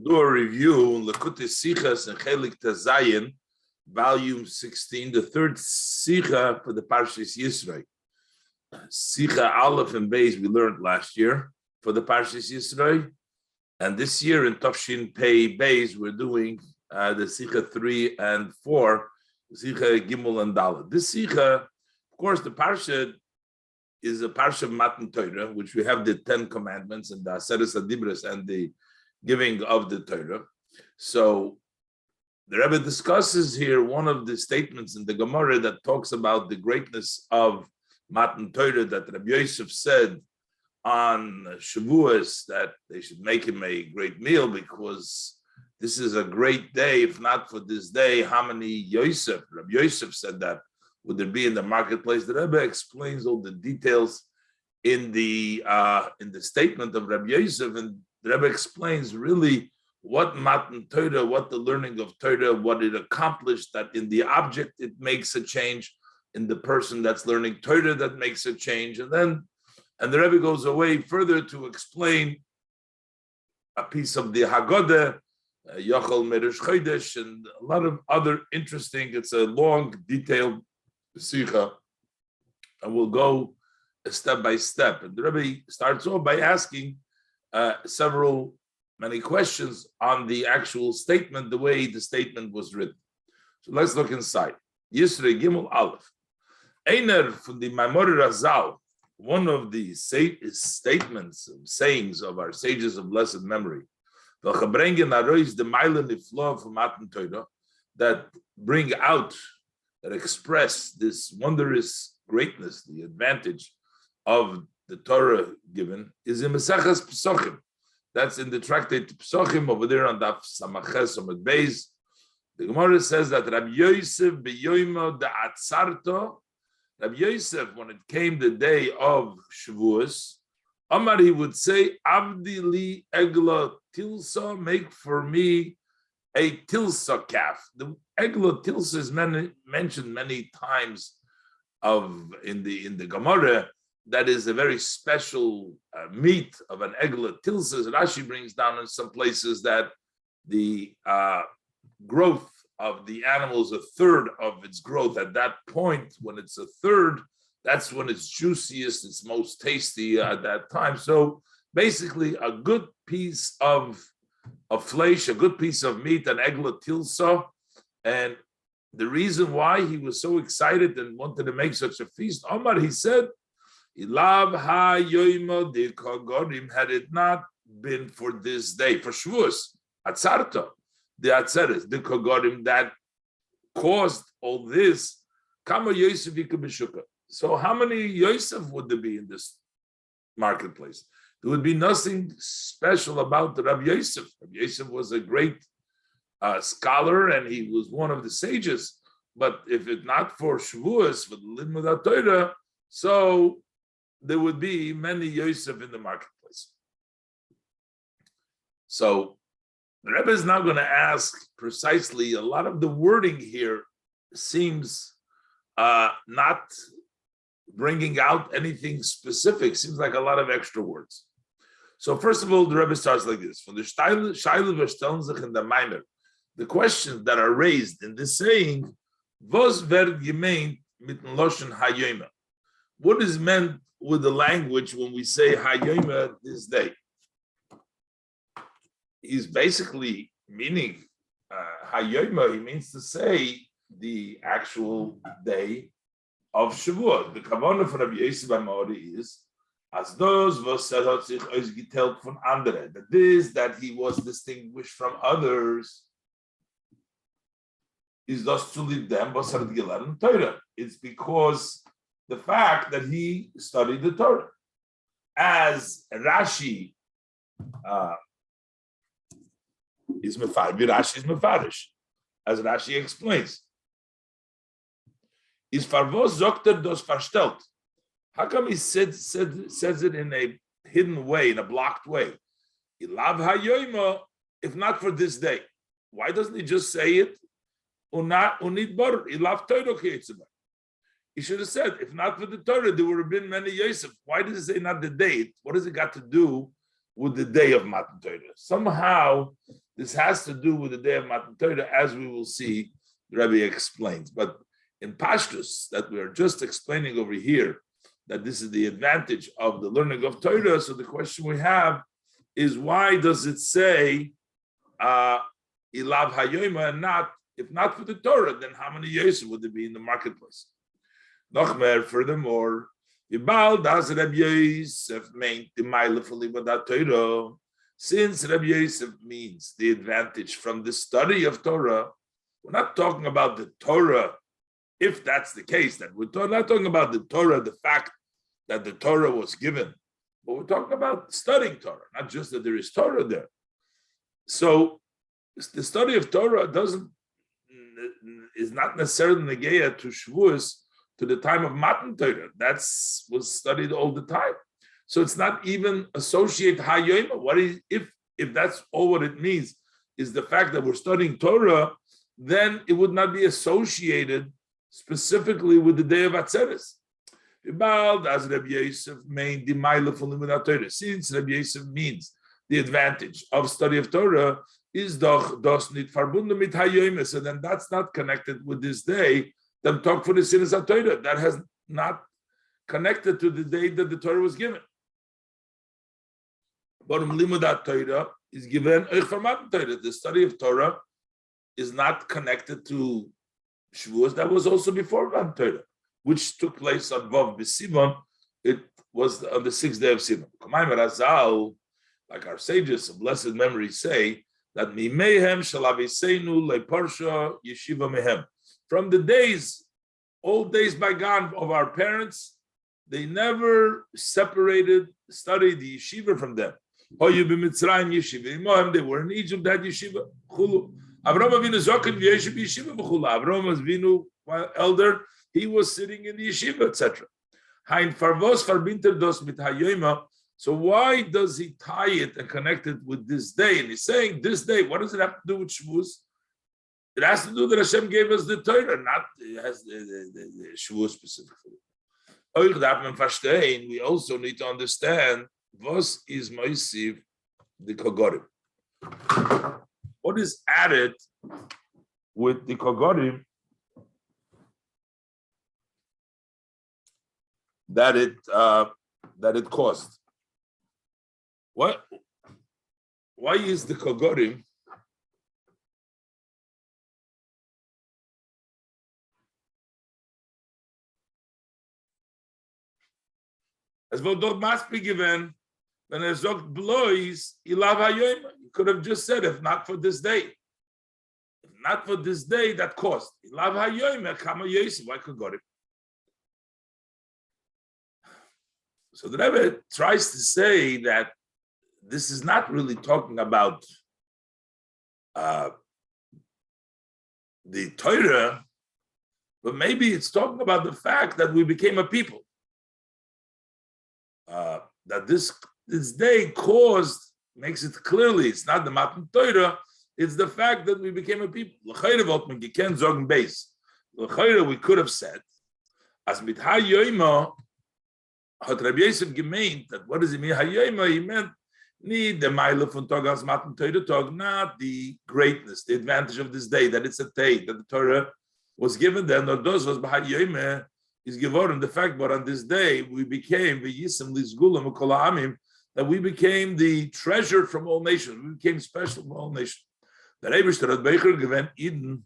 Do a review in Likutei Sichos and Likutei, volume 16, the third sicha for the Parshas Yisro. Sicha Aleph and Beis we learned last year for the Parshas Yisro, and this year in Tafshin Pei Beis we're doing the sicha 3 and 4, sicha Gimel and Dalet. This sicha, of course, the parsha is a parsha of Matan Torah, which we have the 10 commandments and the Aseres Adibros and the giving of the Torah. So the Rebbe discusses here one of the statements in the Gemara that talks about the greatness of Matan Torah, that Rabbi Yosef said on Shavuos that they should make him a great meal because this is a great day. If not for this day, how many Yosef, Rabbi Yosef said that, would there be in the marketplace? The Rebbe explains all the details in the statement of Rabbi Yosef, and the Rebbe explains really what Matan Torah, what the learning of Torah, what it accomplished, that in the object it makes a change, in the person that's learning Torah that makes a change. And the Rebbe goes away further to explain a piece of the Haggadah, Yochel Meresh Chodesh, and a lot of other interesting, it's a long, detailed sicha, and we'll go step by step. And the Rebbe starts off by asking many questions on the actual statement, the way the statement was written. So let's look inside. Yisro Gimel Aleph. Einer from the Maimor Razal, one of the statements, sayings of our sages of blessed memory, that bring out, that express this wondrous greatness, the advantage of the Torah given, is in Mesechas Pesachim. That's in the tractate Pesachim over there on Daf Samaches Amud Beis. The Gemara says that Rabbi Yosef beyoymo da'atzarto, Rabbi Yosef, when it came the day of Shavuos, Amar, he would say, Avdi li egla tilsa, make for me a tilsa calf. The egla tilsa is mentioned many times in the Gemara. That is a very special meat of an egla tilsa. Rashi brings down in some places that the growth of the animal is a third of its growth. At that point, when it's a third, that's when it's juiciest, it's most tasty at that time. So basically, a good piece of flesh, a good piece of meat, an egla tilsa. And the reason why he was so excited and wanted to make such a feast, Omar, he said, Ilav ha yoimo de kogorim, had it not been for this day, for Shavuos, Atzarta, the Atzeres, the kogorim that caused all this, Kama Yosef B'shuka. So how many Yosef would there be in this marketplace? There would be nothing special about the Rabbi Yosef. Rabbi Yosef was a great scholar and he was one of the sages. But if it's not for Shavuos, for the Limud HaTorah, so there would be many Yosef in the marketplace. So the Rebbe is now going to ask precisely, a lot of the wording here seems not bringing out anything specific, seems like a lot of extra words. So first of all, the Rebbe starts like this. From the Shaila verstellen sich in der Maimer, the questions that are raised in this saying, was wird gemeint mit dem Loshen Hayomer? What is meant with the language when we say Hayomer this day? He's basically meaning Hayomer, he means to say the actual day of Shavuot. The Kavanah for Rabbi Yosef Amori is as those was hat sich ausgeteilt von anderen. That this, that he was distinguished from others, is das zu lieb dem was gelernt Torah. It's because the fact that he studied the Torah. As Rashi is mefarish, as Rashi explains. Is farvos zokter dos verstellt. How come he says it in a hidden way, in a blocked way? Ilav hayoyma, if not for this day. Why doesn't he just say it? Unid bar ilav Torah keitzeba. He should have said, if not for the Torah, there would have been many Yosef. Why does it say not the day? What does it got to do with the day of Matan Torah? Somehow This has to do with the day of Matan Torah, as we will see, the Rebbe explains. But in Pashtus, that we are just explaining over here, that this is the advantage of the learning of Torah. So the question we have is, why does it say Ilav Hayoima and not, if not for the Torah, then how many Yosef would there be in the marketplace? Nochmer, furthermore, Ibal das Reb Yosef meint the Meile for Libadat Torah. Since Reb Yosef means the advantage from the study of Torah, we're not talking about the Torah. If that's the case, that we're not talking about the Torah, the fact that the Torah was given, but we're talking about studying Torah, not just that there is Torah there. So the study of Torah is not necessarily negaya to Shavuos, to the time of Matan Torah. That's was studied all the time. So it's not even associate Hayoima. What is if that's all what it means is the fact that we're studying Torah, then it would not be associated specifically with the day of Atzeres. As Rabbi Yosef means Rabbi Yosef means the advantage of study of Torah is doch das nit verbunden mit Hayoime. So then that's not connected with this day. Then talk for the sinners of Torah. That has not connected to the day that the Torah was given. But limudat Torah is given Torah. The study of Torah is not connected to Shavuos. That was also before Matan Torah, which took place on Vav B'Sivan. It was on the 6th day of Sivan. Razal, like our sages of blessed memory say, that mimehem shalaviseinu leparsha yeshiva mehem. From the days, old days bygone of our parents, they never separated, studied the yeshiva from them. They were in Egypt, that yeshiva. Avraham Avinu Zokan v'yeshiv yeshiva v'chula. Avraham Avinu, while elder, he was sitting in the yeshiva, etc. Hein farvos farbinter dos mit hayoima. So why does he tie it and connect it with this day? And he's saying this day. What does it have to do with Shavuos? It has to do that Hashem gave us the Torah, not it has the Shavuos specifically. We also need to understand was is Moisiv the Kogorim. What is added with the Kogorim that it caused? What? Why is the Kogorim as well dort must be given when er sagt blois ilav hayoim? You could have just said, if not for this day. If not for this day, that caused. Ilav hayoim kama yosef. Why Kogorim? So the Rebbe tries to say that this is not really talking about the Torah, but maybe it's talking about the fact that we became a people. That this day caused, makes it clearly, it's not the Matan Torah, it's the fact that we became a people. We could have said, as mit hayoima, hat Rabbi Yosef gemeint, that what does he mean hayoima? He meant need the Meile von Tag as Matan Torah Tag, not the greatness, the advantage of this day, that it's a day, that the Torah was given then, or those was b'hayoime, is given the fact, but on this day we became that we became the treasure from all nations. We became special from all nations. The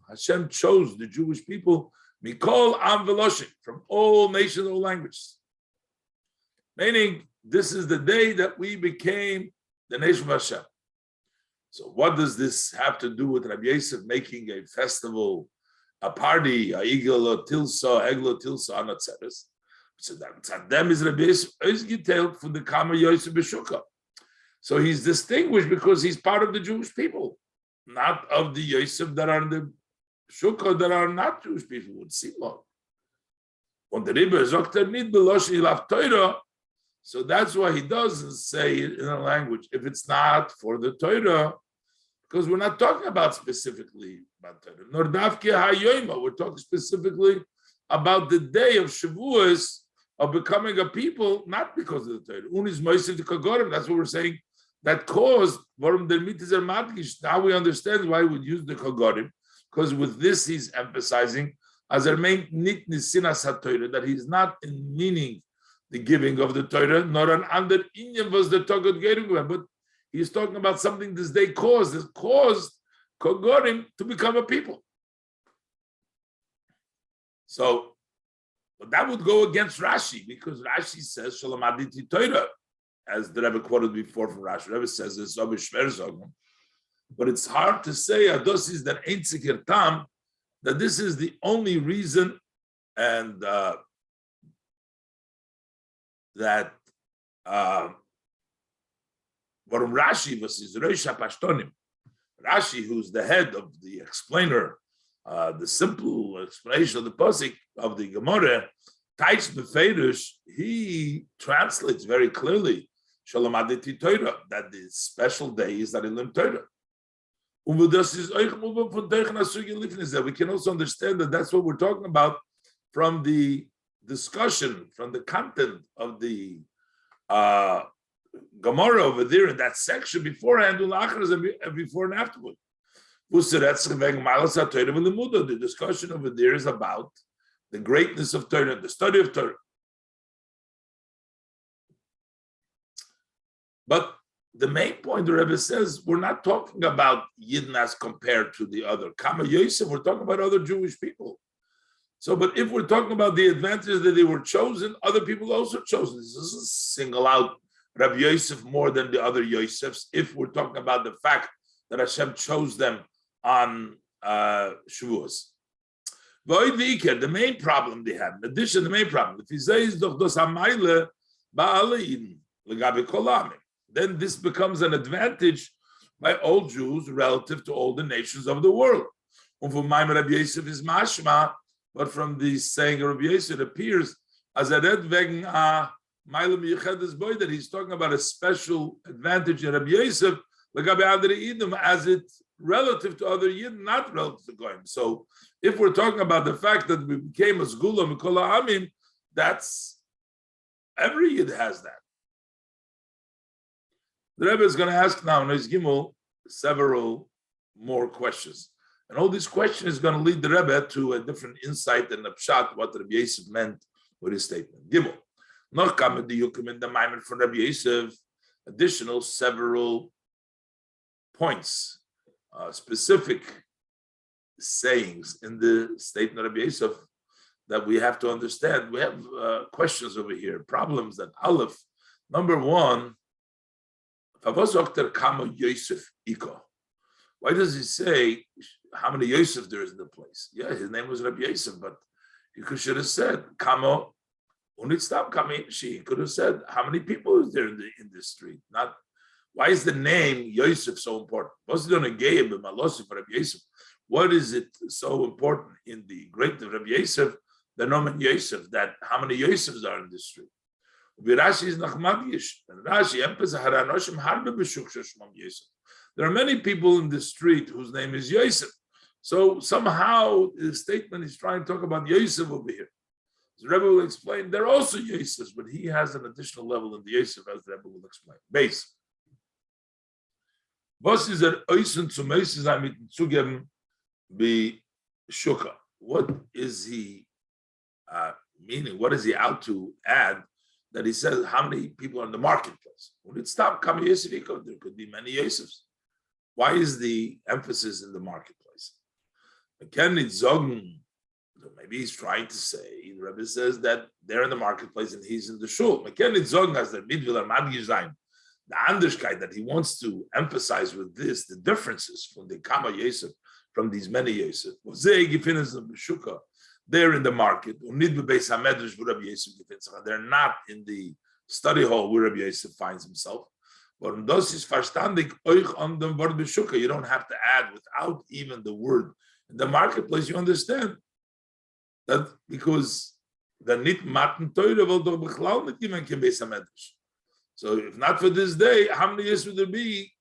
Hashem chose the Jewish people Mikol Am Veloshim, from all nations, all languages. Meaning, this is the day that we became the nation of Hashem. So, what does this have to do with Rabbi Yosef making a festival, a party, a igel tilsa, eglo tilsa on Atzeres? So that them is Rabbi Yosef is detailed for the Kama Yosef B'Shukah. So he's distinguished because he's part of the Jewish people, not of the Yosef that are in the Shukah that are not Jewish people, would seem like. On the Rebbe Zokter nid belosh ilav Torah. So that's why he doesn't say it in a language if it's not for the Torah, because we're not talking about specifically about Torah. Nor davke hayoima, we're talking specifically about the day of Shavuos, of becoming a people, not because of the Torah. Unis moisiv the kagorim. That's what we're saying. that caused Warum der Mitizer Madgish. Now we understand why we would use the Kogorim, because with this he's emphasizing as our main nit nisinas haTorah, that he's not in meaning the giving of the Torah, nor an under Inyan was the Togod Gerugah, but he's talking about something this day caused. It caused Kogorim to become a people. So, but that would go against Rashi, because Rashi says Shalom Aditi Torah, as the Rebbe quoted before from Rashi. The Rebbe says it's but it's hard to say Ados is that Ein Tzikir Tam, that this is the only reason, and that Varum Rashi versus Rosh Pashtonim. Rashi, who's the head of the explainer, the simple explanation of the pasuk of the Gemara, Taich Befeirush, he translates very clearly Shalom Aditi Torah, that the special day is that he learned Torah. We can also understand that that's what we're talking about from the discussion, from the content of the Gemara over there in that section beforehand, before and afterward. The discussion over there is about the greatness of Torah, the study of Torah. But the main point the Rebbe says, we're not talking about Yidden as compared to the other. Kama Yosef, we're talking about other Jewish people. So, but if we're talking about the advantage that they were chosen, other people also chosen. This doesn't single out Rabbi Yosef more than the other Yosefs, if we're talking about the fact that Hashem chose them on Shavuos. The main problem they have, in addition, the main problem, if he says, then this becomes an advantage by all Jews relative to all the nations of the world. Rabbi Yosef is mashma, but from the saying of Rabbi Yosef, it appears as a red wegen that he's talking about a special advantage in Rabbi Yosef as it's relative to other Yidden, not relative to Goyim. So if we're talking about the fact that we became a Sgula Mikola Amin, that's every Yid has that. The Rebbe is going to ask now in Ois Gimel several more questions. And all these questions is going to lead the Rebbe to a different insight and a pshat what Rabbi Yosef meant with his statement. Gimel. Noch kamen die Yukim in the Maimer from Rabbi Yosef, additional several points, specific sayings in the statement of Rabbi Yosef that we have to understand. We have questions over here, problems that Aleph, number one, why does he say how many Yosef there is in the place? Yeah, his name was Rabbi Yosef, but he should have said Kamo. He could have said how many people is there in the street. Not why is the name Yosef so important? What is it so important in the great Rabbi Yosef, the Nomen Yosef, that how many Yosefs are in the street? Rashi is Nachmadish, and Rashi emphasizes there are many people in the street whose name is Yosef. So somehow the statement is trying to talk about Yosef over here. The Rebbe will explain they're also Yosefs, but he has an additional level in the Yosef, as the Rebbe will explain. Base. Was ist Oisen zum Moses mit zugeben be Shuka? What is he meaning? What is he out to add? That he says how many people are in the marketplace. When it stopped coming Yosef, there could be many Yosefs. Why is the emphasis in the marketplace? Maybe he's trying to say, the Rebbe says that they're in the marketplace and he's in the shul. The Anderskeit that he wants to emphasize with this, the differences from the Kama Yosef, from these many Yosef. They're in the market. They're not in the study hall where Rabbi Yosef finds himself. You don't have to add without even the word. In the marketplace, you understand that because the nit matan Torah will doch bechlal mit jemand kein Beis HaMedrash. So if not for this day, how many years would there be?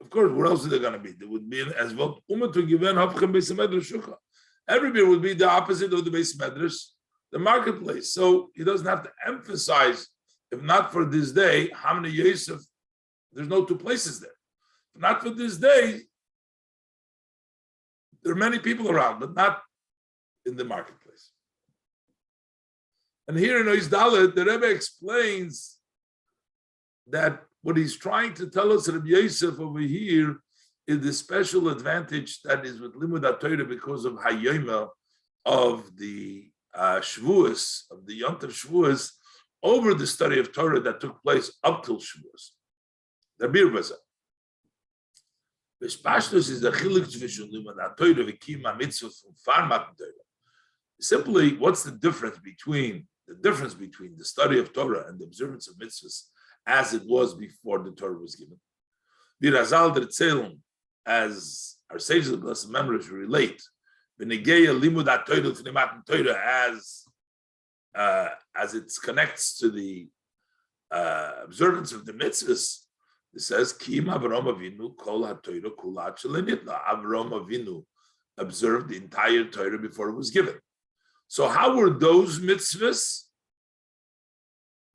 Of course, where else are they going to be? There would be as well. Everybody would be the opposite of the Beis Medrash, the marketplace. So he doesn't have to emphasize, if not for this day, how many Yosef There's no two places there. Not for this day. There are many people around, but not in the marketplace. And here in Ois Dalet, the Rebbe explains that what he's trying to tell us, Rabbi Yosef over here, is the special advantage that is with Limud HaTorah because of Hayoma of the Shavuos, of the Yom Tov Shavuos, over the study of Torah that took place up till Shavuos. The Bir Bazah. Bespashtus is the chiluk zwischen Limud HaTorah v'kiyum mitzvah from Far Matan Torah. Simply, what's the difference between the study of Torah and the observance of mitzvahs as it was before the Torah was given? Birazal der Tzelum, as our sages of blessed memories relate, B'negeya limud ha-Torah v'nei Matan Torah, as it connects to the observance of the mitzvahs. It says, Kim Avram Avinu kol ha-Torah kulat shelenitna. Avram Avinu observed the entire Torah before it was given. So how were those mitzvahs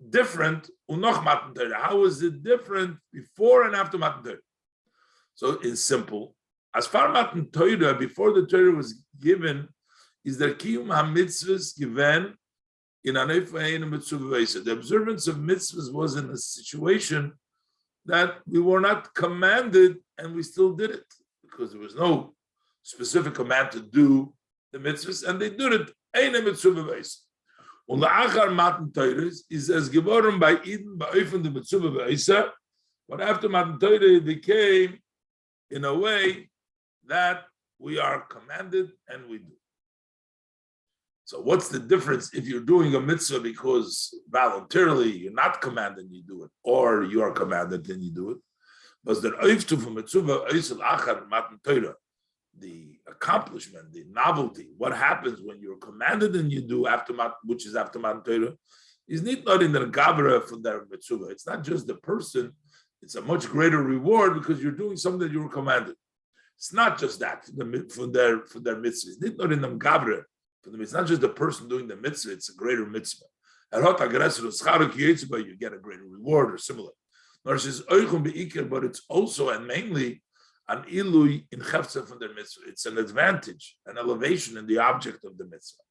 different? Unoch Matan Torah. How was it different before and after Matan Torah? So it's simple. As far Matan Torah, before the Torah was given, is there kiyum ha-mitzvahs given in anefein mitzvah. The observance of mitzvahs was in a situation that we were not commanded, and we still did it because there was no specific command to do the mitzvahs, and they did it. Eine mitzvah beis. Und la'achar Matan Torah is as geboren by Eden ba'ofen the mitzvah beisa, but after Matan Torah it became in a way that we are commanded and we do. So what's the difference if you're doing a mitzvah because voluntarily you're not commanded and you do it, or you are commanded and you do it? But the accomplishment, the novelty, what happens when you're commanded and you do after which is after Matan Torah, is not in the gavra for their mitzvah. It's not just the person; it's a much greater reward because you're doing something that you were commanded. It's not just that for their mitzvah. It's not in the gavra. It's not just the person doing the mitzvah; it's a greater mitzvah. You get a greater reward or similar. But it's also and mainly an ilui in chefza from their mitzvah. It's an advantage, an elevation in the object of the mitzvah.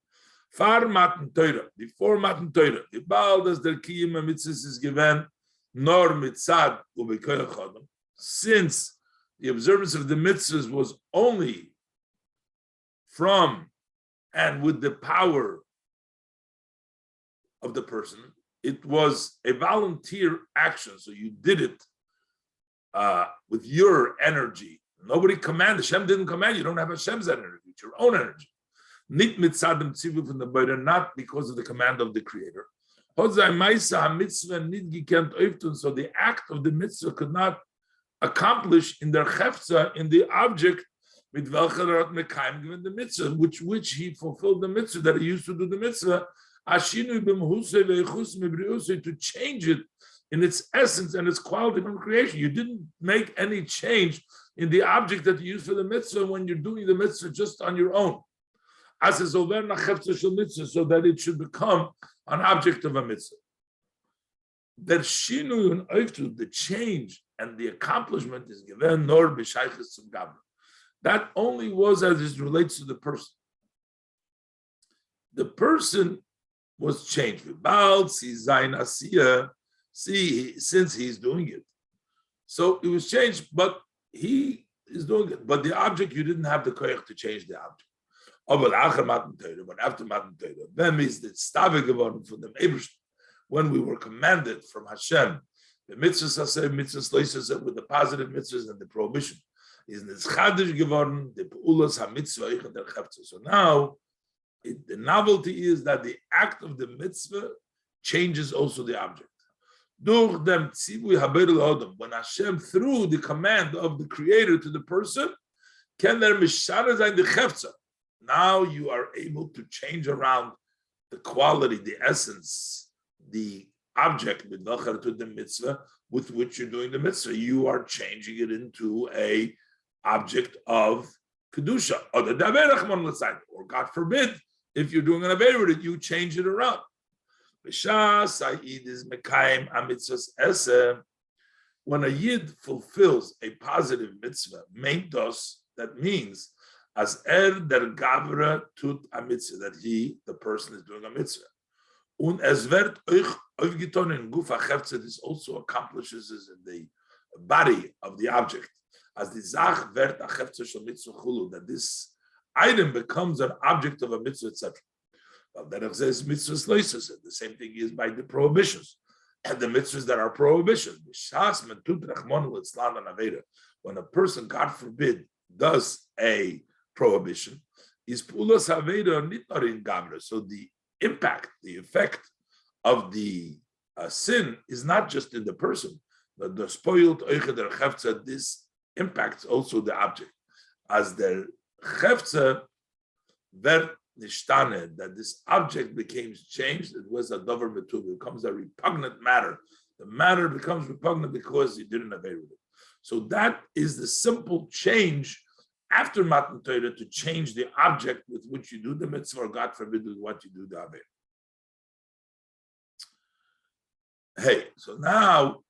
Far Matan Torah, before Matan Torah, the Baal does their kiyum mitzvahs is given nor mitzad ubekoyach adam. Since the observance of the mitzvahs was only from and with the power of the person, it was a volunteer action. So you did it with your energy. Nobody commanded. Hashem didn't command you. You don't have Hashem's energy. It's your own energy. Nit mitzadim tzivu from the Bora, not because of the command of the Creator. So the act of the mitzvah could not accomplish in their chefza, in the object, with given the mitzvah, which he fulfilled the mitzvah that he used to do the mitzvah, to change it in its essence and its quality from creation. You didn't make any change in the object that you use for the mitzvah when you're doing the mitzvah just on your own. So that it should become an object of a mitzvah. That the change and the accomplishment is given nor b'shaychus of gavra. That only was as it relates to the person. The person was changed. Since he's doing it. So it was changed, but he is doing it. But the object, you didn't have the koyach to change the object. But after Matan Torah, then means that stavik geworden from the Eibusht, when we were commanded from Hashem, the mitzvahs with the positive mitzvahs and the prohibition. Is nitzchadish geworden the peulas hamitzvah der chefza. So now the novelty is that the act of the mitzvah changes also the object. Durch dem tzivui haber l'odom, when Hashem through the command of the Creator to the person, can there mishara zayin the chefza. Now you are able to change around the quality, the essence, the object with the mitzvah with which you're doing the mitzvah. You are changing it into a object of kedusha, or God forbid, if you're doing an aver with it, you change it around. when a Yid fulfills a positive mitzvah, meintos, that means as der Gavra tut a mitzvah, that he, the person, is doing a mitzvah. Und es wird euch aufgetan in Guf HaChefze, this also accomplishes this in the body of the object. As the Zach wird HaChefze shel mitzvah chulu, that this item becomes an object of a mitzvah, etc. Well, then it says mitzvahs loises, the same thing is by the prohibitions. And the mitzvahs that are prohibitions. When a person, God forbid, does a prohibition, is pulas haveda nitnarin gavra. So the impact, the effect of the sin is not just in the person, but the spoiled oiche der chefza, this impacts also the object. As the chefza ver nishtane, that this object became changed, it was a dover metuv, it becomes a repugnant matter. The matter becomes repugnant because he didn't obey with it. So that is the simple change after Matan Torah, to change the object with which you do the mitzvah, or God forbid, with what you do the Aved. Hey, so now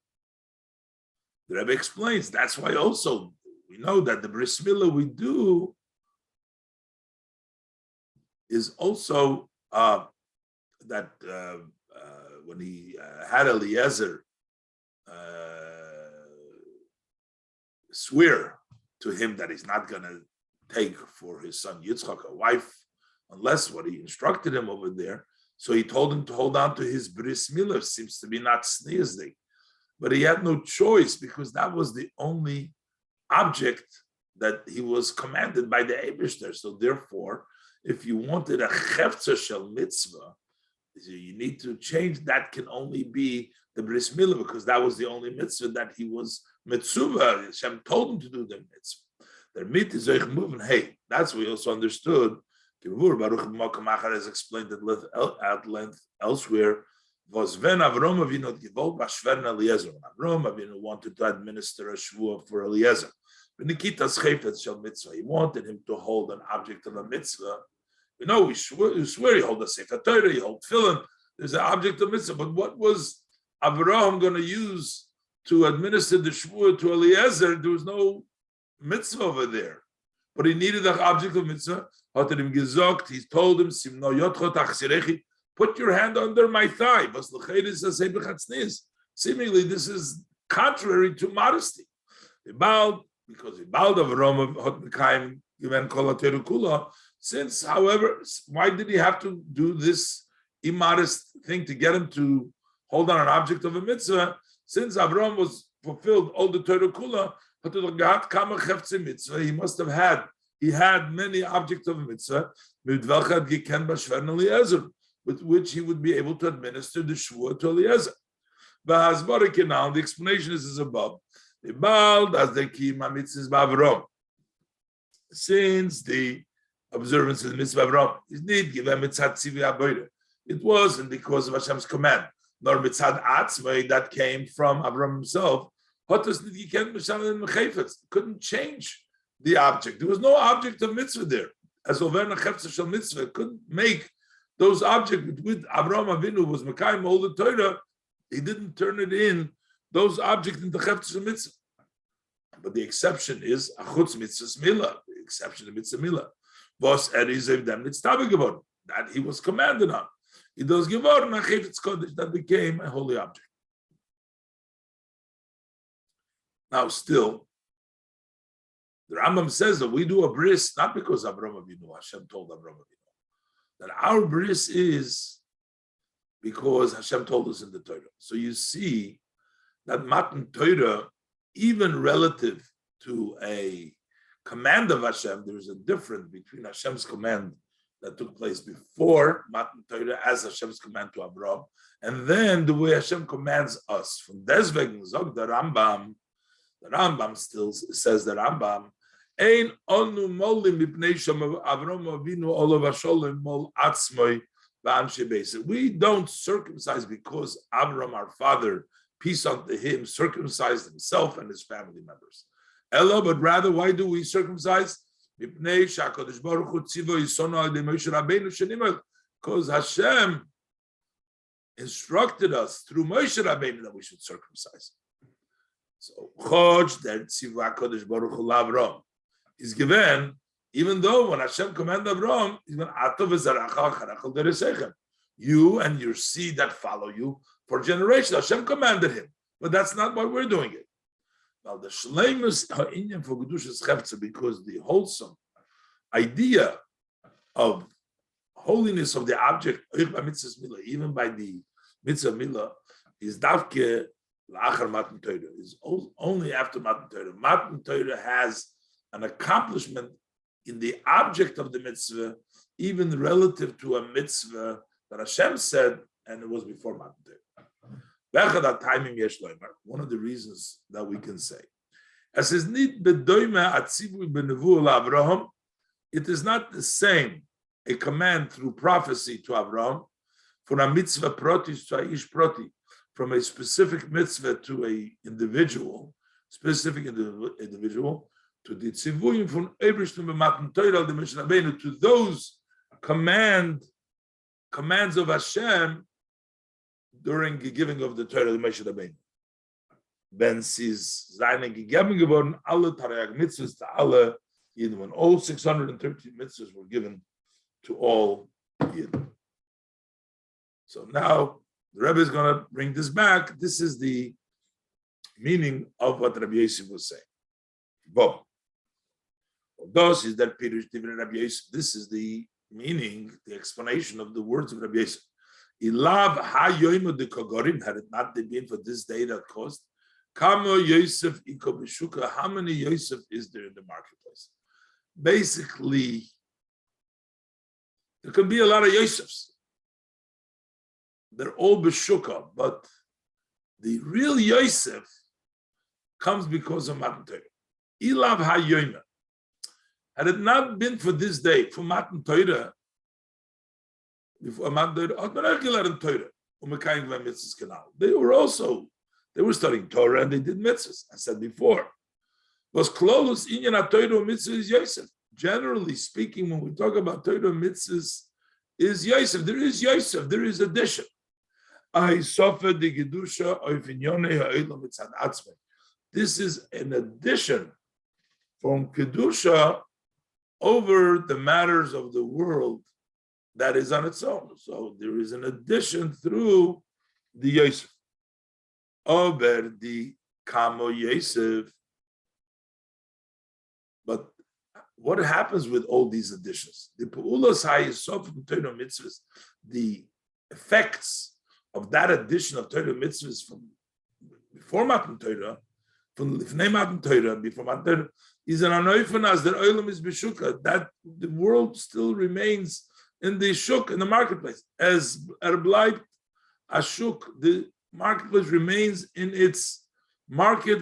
the Rebbe explains, that's why also we know that the bris milah we do is also that when he had Eliezer swear to him that he's not going to take for his son Yitzchak a wife, unless what he instructed him over there. So he told him to hold on to his bris milah, seems to be not sneezing. But he had no choice because that was the only object that he was commanded by the Eibishter. So therefore, if you wanted a chefza shel mitzvah, you need to change. That can only be the bris milah, because that was the only mitzvah that he was mitzvah. Hashem told him to do the mitzvah. Their mit is moving. Hey, that's what we also understood. Baruch has explained at length elsewhere. Was when Avram Avinu gewollt bashvern Eliezer. Avram Avinu wanted to administer a shvuah for Eliezer. He wanted him to hold an object of a mitzvah. You know, we swear he hold a sefer Torah, he hold tefillin. There's an object of mitzvah. But what was Avraham going to use to administer the shvuah to Eliezer? There was no mitzvah over there. But he needed an object of mitzvah. He told him, put your hand under my thigh. Seemingly, this is contrary to modesty. Because he bowed Avraham, since, however, why did he have to do this immodest thing to get him to hold on an object of a mitzvah? Since Avraham was fulfilled all the Torah Kula, he must have had, he had many objects of a mitzvah, with which he would be able to administer the shvuah to Eliezer. The explanation is as above. Since the observance of the mitzvah of Avraham is need give him mitzvah tzivi aboida. It wasn't because of Hashem's command, nor mitzvah atzmai that came from Avraham himself. Couldn't change the object. There was no object of mitzvah there. As overna chefza shel mitzvah couldn't make those objects with Avraham Avinu was mekayim all the Torah. He didn't turn it in those objects into chefza shel mitzvah. But the exception is achutz mitzvah milah. The exception of mitzvah milah. That he was commanded on. He does geworden a chayfetz kodesh that became a holy object. Now, still, the Rambam says that we do a bris not because Avraham Avinu, Hashem told Avraham Avinu, that our bris is because Hashem told us in the Torah. So you see that Matan Torah, even relative to a command of Hashem, there is a difference between Hashem's command that took place before Matan Torah as Hashem's command to Avraham, and then the way Hashem commands us. From deswegen sagt the Rambam still says the Rambam, Ein onu molim mipnei shem Avraham Avinu olav hasholem mol atzmoi v'anshe beis. We don't circumcise because Avraham, our father, peace unto him, circumcised himself and his family members. Ella, but rather, why do we circumcise? Because Hashem instructed us through Moshe Rabbeinu that we should circumcise. So Chod der Tziva Kodesh Baruch Hu L'Avram is given, even though when Hashem commanded Avram, he's going to you and your seed that follow you for generations. Hashem commanded him, but that's not why we're doing it. Now the Shleimus Ha'inyan for Kedushas Chefetza, because the wholesome idea of holiness of the object, even by the mitzvah milah, is davke la'achar matan Torah, is only after matan Torah. Matan Torah has an accomplishment in the object of the mitzvah, even relative to a mitzvah that Hashem said, and it was before matan Torah. One of the reasons that we can say, as is nit bedoime atzivui benevuah la'Avraham, it is not the same a command through prophecy to Avraham, from a mitzvah protis to a ish proti, from a specific mitzvah to a specific individual, to the tzivuyim from Ebershtim b'matan Torah the Mishnah Rabbeinu, to those commands of Hashem during the giving of the Torah the Mishnah Rabbeinu. Ben siz seine gegeben geworden alle Tarayag mitzvahs to alle Yidden, when all 613 mitzvahs were given to all Yidden. So now the Rebbe is going to bring this back. This is the meaning of what Rabbi Yosef was saying. Boom. This is that Pirush Divin Rabbi Yosef. This is the meaning, the explanation of the words of Rabbi Yosef. Ilav ha-yoimu de kogorim, had it not been for this day that caused, Kamo Yosef iko b'shuka, how many Yosef is there in the marketplace? Basically, there can be a lot of Yosefs. They're all b'shuka, but the real Yosef comes because of Matan Torah. Ilav ha-yoimu. Had it not been for this day, for Matan Torah, before Matan Torah, they were studying Torah and they did mitzvahs. I said before, was close inyan Torah mitzvah is Yosef. Generally speaking, when we talk about Torah mitzvahs, is Yosef. There is Yosef. There is addition. This is an addition from kedusha over the matters of the world that is on its own. So there is an addition through the Yosef. Over the Kamo Yosef. But what happens with all these additions? The Pa'ulas HaYisov from Torah mitzvahs, the effects of that addition of Torah mitzvahs from before Matan Torah, from Lifnei Matan Torah, before Matan Torah, is an anoifan as the oilam is b'shuka, that the world still remains in the shuk, in the marketplace. As erbleibt ashuk, the marketplace remains in its market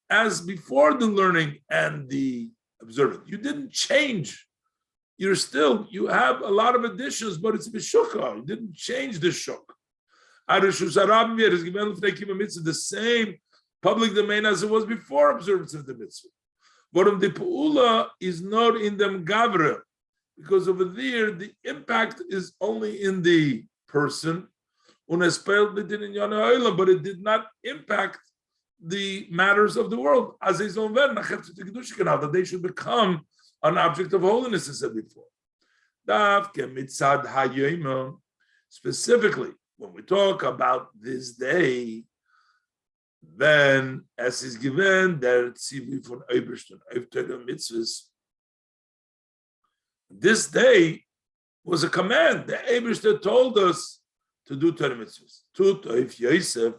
as before the learning and the observant. You didn't change. You have a lot of additions, but it's b'shuka. You didn't change the shuk. The same public domain as it was before observance of the mitzvah. But the Pa'ula is not in them gavra, because over there the impact is only in the person, but it did not impact the matters of the world. That they should become an object of holiness, as I said before. Specifically, when we talk about this day, then as is given there tzivui von Obersten auf Torah mitzvahs, this day was a command. The Obersten told us to do Torah mitzvahs. Tut auf Yosef.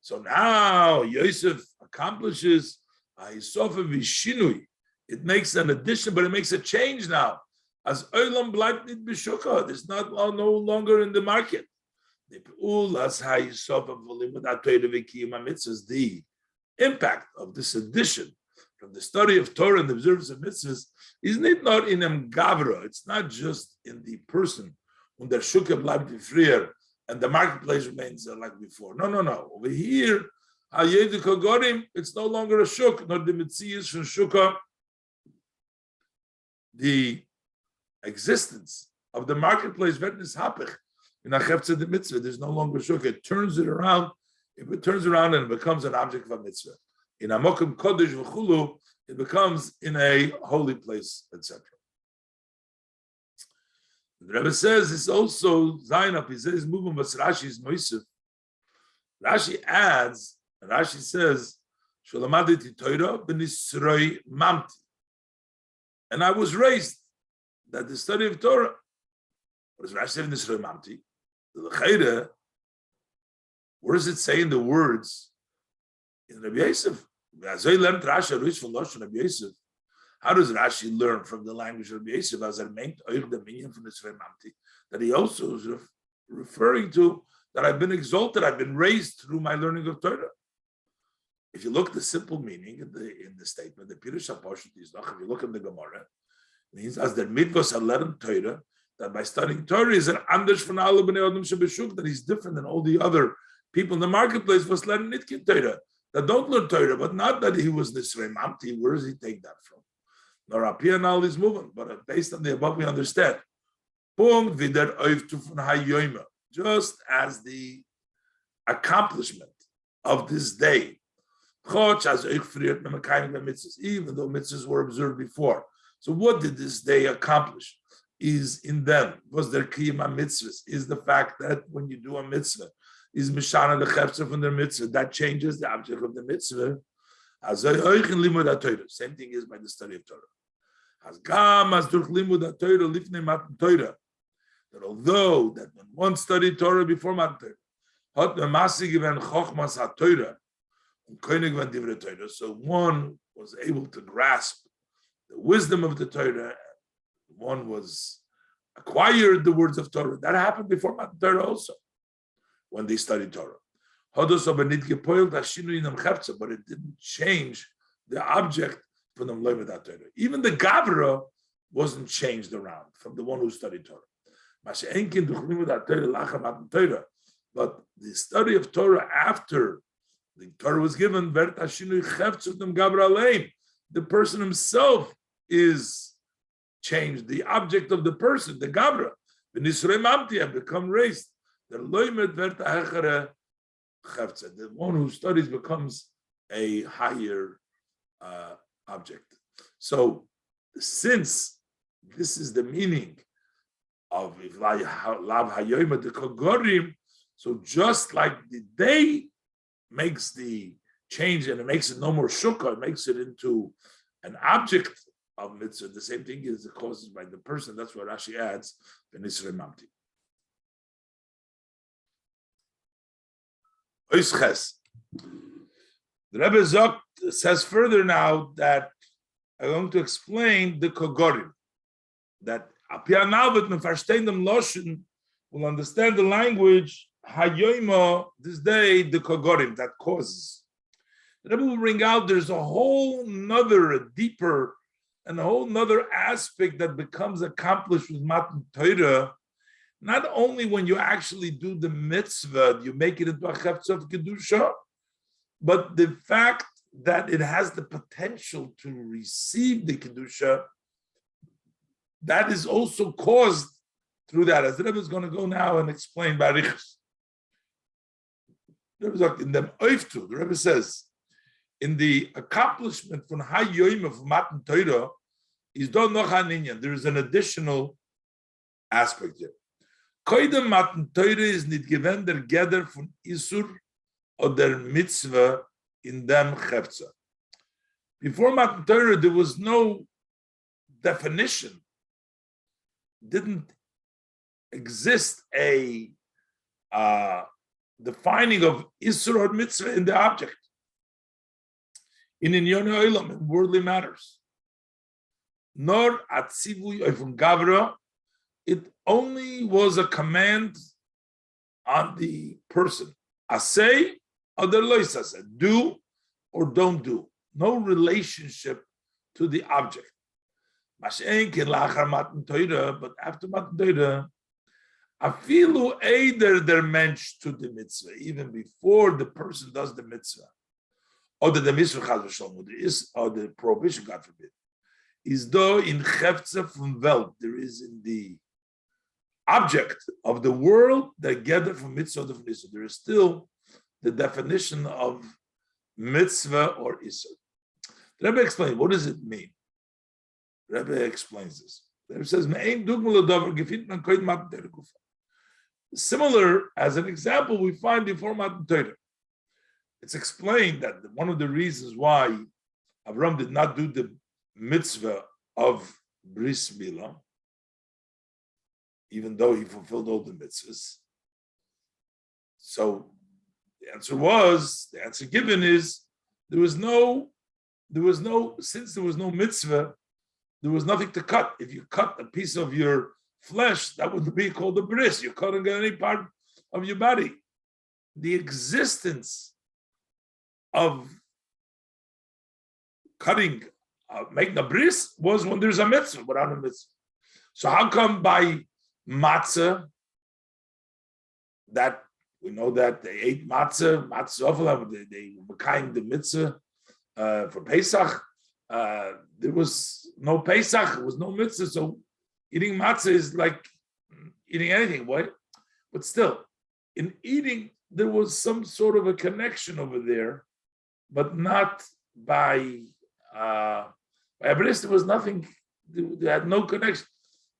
So now Yosef accomplishes Yisofa v'shinui. It makes an addition, but it makes a change now. As olam bleibt nit b'shuka, it's no longer in the market. The impact of this addition from the study of Torah and the observance of mitzvahs is not in em gavra. It's not just in the person when the shukah bleibt befrier and the marketplace remains like before. No. Over here, it's no longer a shuk, not the mitzias from shukah. The existence of the marketplace, there's no longer shuk. It turns it around if it turns around and it becomes an object of a mitzvah. In a mokum kodesh v'chulu, it becomes in a holy place, etc. The Rebbe says it's also Zainab. He says moving, but Rashi's Moisef. Rashi adds, and Rashi says, "Sholamaditi Torah b'nisroi mamti," and I was raised that the study of Torah. What does Rashi say in nisroi mamti? The Chayre, where does it say in the words in Rabbi Yosef? How does Rashi learn from the language of Rabbi Yosef as meant that he also is referring to that I've been exalted, I've been raised through my learning of Torah? If you look at the simple meaning in the statement, the Pirush HaPashut is, if you look at the Gemara, it means as der mitvos learn Torah, that by studying Torah is an anders von alle bnei adam shebeshuk, that he's different than all the other people in the marketplace was learning nitkin Torah, that don't learn Torah, but not that he was Nisrei Mamti. Where does he take that from? Nor appear now is moving, but based on the above, we understand. Just as the accomplishment of this day, even though mitzvahs were observed before. So what did this day accomplish? Is in them, was their kiyama mitzvahs, is the fact that when you do a mitzvah, is mishana the chepzer from their mitzvah, that changes the object of the mitzvah. Same thing is by the study of Torah. That although that when one studied Torah before Matan Torah, so one was able to grasp the wisdom of the Torah, one was acquired the words of Torah. That happened before Matan Torah also, when they studied Torah. But it didn't change the object from the Mloimet Torah. Even the Gavra wasn't changed around from the one who studied Torah. But the study of Torah after the Torah was given, the person himself is changed. The object of the person, the Gavra, have become raised. The one who studies becomes a higher object. So, since this is the meaning of Lav Hayoyim the Kogorim, so just like the day makes the change and it makes it no more shukah, it makes it into an object of mitzvah, the same thing is caused by the person. That's what Rashi adds, V'nisrei Mamti. The Rebbe Zok says further now that I'm going to explain the Kogorim, that will understand the language Hayoima, this day, the Kogorim, that causes. The Rebbe will bring out there's a whole nother, a deeper, and a whole nother aspect that becomes accomplished with Matan Torah. Not only when you actually do the mitzvah, you make it into a chefetz of kedusha, but the fact that it has the potential to receive the kedusha, that is also caused through that. As the Rebbe is going to go now and explain Barichas. In the Oiftu, the Rebbe says, in the accomplishment from Hayoim of Matan Torah, is don noch an inyan. There is an additional aspect here. Koidem Matan Torah is nit given der Geder von Isur oder Mitzvah in dem Chefza. Before Matan Torah, there was no definition. Didn't exist a defining of Isur or Mitzvah in the object. In Inyon Olam, in worldly matters. Nor atzivui from Gavra, it only was a command on the person. Asay or the loisase, do or don't do. No relationship to the object. But after Matan Torah, afilu eider der mensch to the mitzvah, even before the person does the mitzvah, or the mitzvah is, or the prohibition, God forbid, is though in chefza from welt, there is in the object of the world that gather from mitzvah of mitzvah. There is still the definition of mitzvah or isur. The Rebbe explains, what does it mean? The Rebbe explains this. The Rebbe says, similar, as an example, we find before Matan Torah. It's explained that one of the reasons why Avram did not do the mitzvah of bris milah, even though he fulfilled all the mitzvahs. So the answer given is since there was no mitzvah, there was nothing to cut. If you cut a piece of your flesh, that would be called a bris. You're cutting any part of your body. The existence of cutting, making a bris was when there's a mitzvah, without a mitzvah. So how come by matzah, that we know that they ate matzah they became the mitzvah for Pesach. There was no Pesach, there was no mitzvah, so eating matzah is like eating anything. Why? But still, in eating, there was some sort of a connection over there, but not by a bris. There was nothing. They had no connection.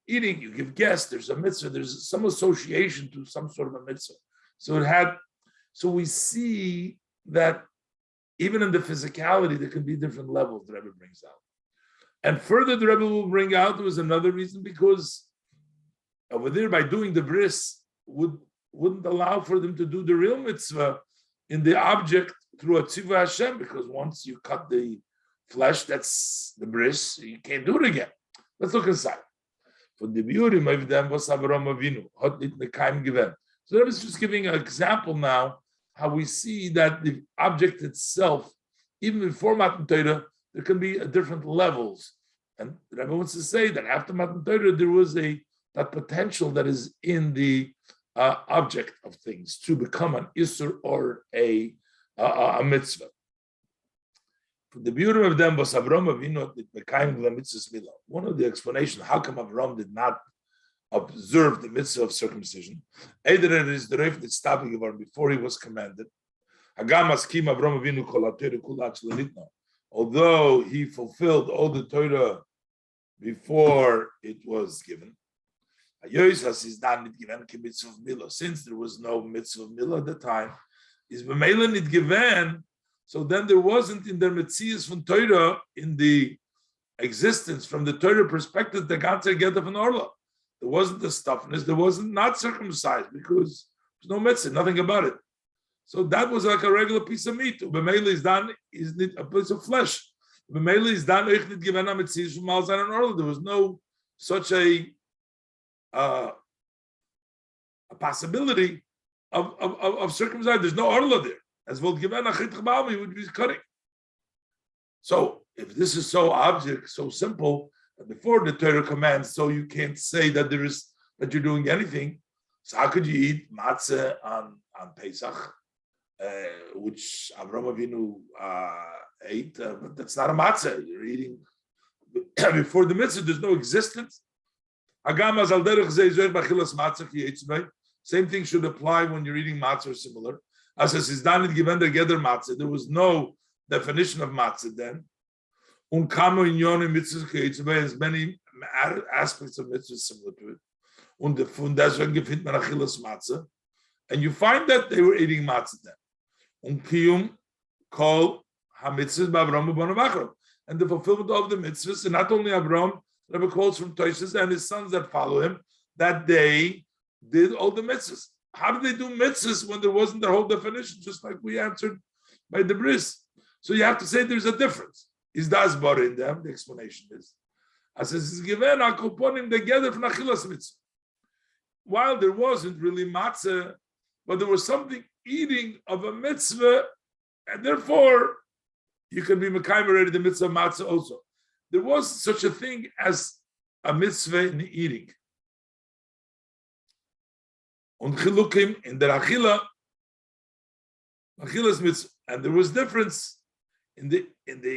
Eating, you give guests. There's a mitzvah. There's some association to some sort of a mitzvah. So we see that even in the physicality, there can be different levels the Rebbe brings out. And further, the Rebbe will bring out there was another reason, because over there, by doing the bris, wouldn't allow for them to do the real mitzvah in the object through a tzivah Hashem, because once you cut the flesh, that's the bris, you can't do it again. Let's look inside. For the biurim of them was Avram Avinu, hot nit mekayim given. So the Rebbe is just giving an example now how we see that the object itself, even before Matan Torah, there can be different levels. And the Rebbe wants to say that after Matan Torah, there was that potential that is in the object of things to become an isur or a mitzvah. For the beauty of them was Avram Avinu mekayim the mitzvah milah. One of the explanations how come Avram did not observe the mitzvah of circumcision, either it is the reif that stopping before he was commanded. Although he fulfilled all the Torah before it was given, since there was no mitzvah of milah at the time, is b'meila nit given. So then there wasn't in their mitzias from Torah, in the existence from the Torah perspective, the ganze get of an orla. There wasn't the stuffness, there wasn't not circumcised because there's no mitzvah, nothing about it. So that was like a regular piece of meat. B'meila is done, is a piece of flesh. B'meila is done, given a mitzias from malzan and orla. There was no such a possibility of circumcision. There's no orla there. As well given a chit he would be cutting. So if this is so object, so simple, before the Torah commands, so you can't say that that you're doing anything. So how could you eat matzah on Pesach, which Avraham Avinu ate? But that's not a matzah. You're eating before the mitzvah. There's no existence. Same thing should apply when you're eating matzah or similar. As is done given together matzah, there was no definition of matzah then. There's many aspects of mitzvah similar to it. And you find that they were eating matzah then. And the fulfillment of the mitzvahs, and not only Avram, Rebbe quotes from Toshes and his sons that follow him, that they did all the mitzvahs. How did they do mitzvahs when there wasn't their whole definition, just like we answered by the bris? So you have to say there's a difference. Is das bar in them? The explanation is, as it is given, I could put him together from achilas mitzvah. While there wasn't really matzah, but there was something eating of a mitzvah, and therefore you can be mekayim already the mitzvah of matzah also. There was such a thing as a mitzvah in eating. Und chilukim in der achilas mitzvah, and there was difference in the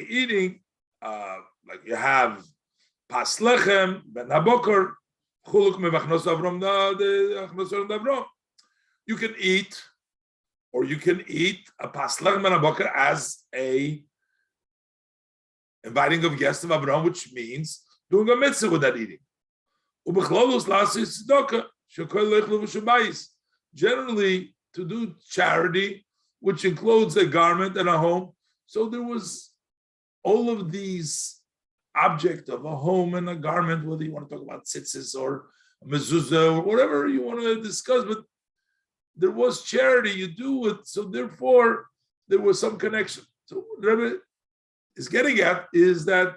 eating. Like you have pas lechem ben habokor chuluk mevachnos avrom da achnos avrom. You can eat or you can eat a paslach manaboker as a inviting of guests of Abraham, which means doing a mitzvah with that eating. Generally, to do charity, which includes a garment and a home. So there was all of these objects of a home and a garment, whether you want to talk about tzitzis or mezuzah or whatever you want to discuss, but there was charity, you do it, so therefore there was some connection. So what Rebbe is getting at is that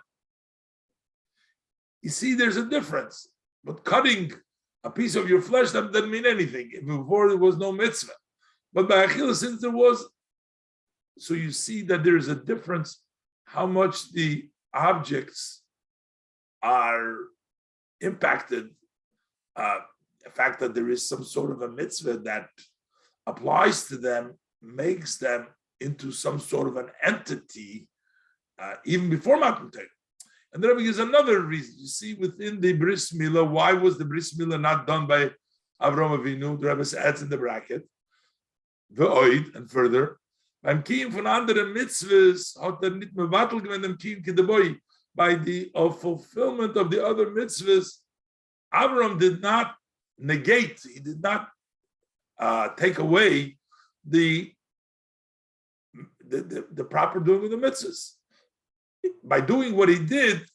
you see there's a difference, but cutting a piece of your flesh that doesn't mean anything. If before there was no mitzvah, but by Achilles, since there was, so you see that there is a difference how much the objects are impacted. The fact that there is some sort of a mitzvah that applies to them makes them into some sort of an entity even before Matan Torah. And there is another reason. You see, within the bris milah, why was the bris milah not done by Avraham Avinu? The Rebbe adds in the bracket, ve'oid, and further, beim Kiyum von anderen Mitzvahs hat nicht mevatel gewinnt dem Kiyum kedeboy. By the fulfillment of the other mitzvahs, Avraham did not negate, he did not take away the proper doing of the mitzvahs. By doing what he did,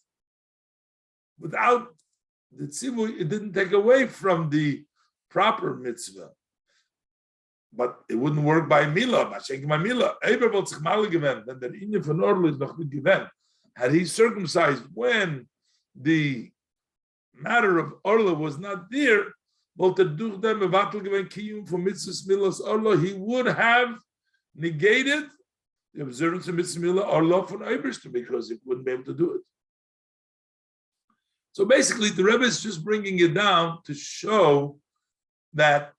without the tzivui, it didn't take away from the proper mitzvah. But it wouldn't work by milah, by milah. Eber wollte sich mal gewähnt, denn der Inyan von Orlo ist noch nicht gewähnt. Had he circumcised when the matter of Orlo was not there, wollte durch dem mevatel gewähnt kiyum von mitzvahs milas Orlo, he would have negated the observance of mitzvah milah Orlo von Eberster, because he wouldn't be able to do it. So basically, the Rebbe is just bringing it down to show that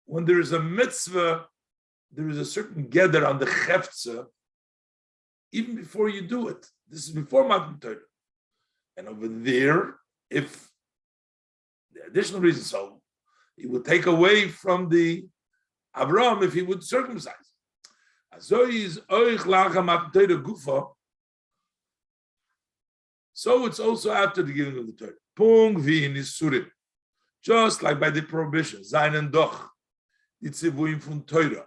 when there is a mitzvah, there is a certain gather on the chefza, even before you do it. This is before Matan Torah. And over there, if the additional reason, so he would take away from the Abraham if he would circumcise. So it's also after the giving of the Torah. Pung vi nisurim. Just like by the prohibition, Zayin and Doch, Itzivuim from Torah.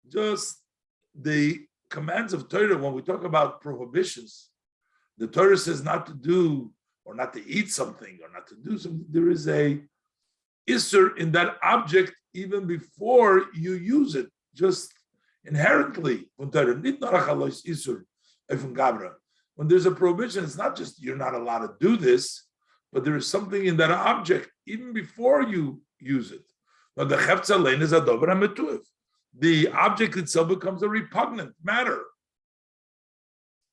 Just the commands of Torah, when we talk about prohibitions, the Torah says not to do or not to eat something or not to do something. There is a Isser in that object even before you use it, just inherently. When there's a prohibition, it's not just you're not allowed to do this, but there is something in that object even before you use it. But the chefza lein is a dover hametuv. The object itself becomes a repugnant matter.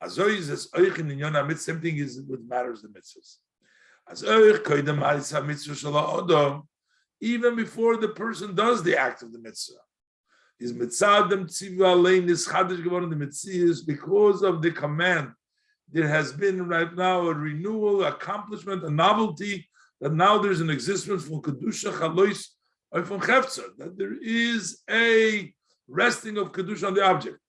Same thing is with matters of mitzvahs. Even before the person does the act of the mitzvah, is because of the command. There has been right now a renewal, accomplishment, a novelty, that now there's an existence from Kedusha Chalois from Chefza, that there is a resting of Kedusha on the object.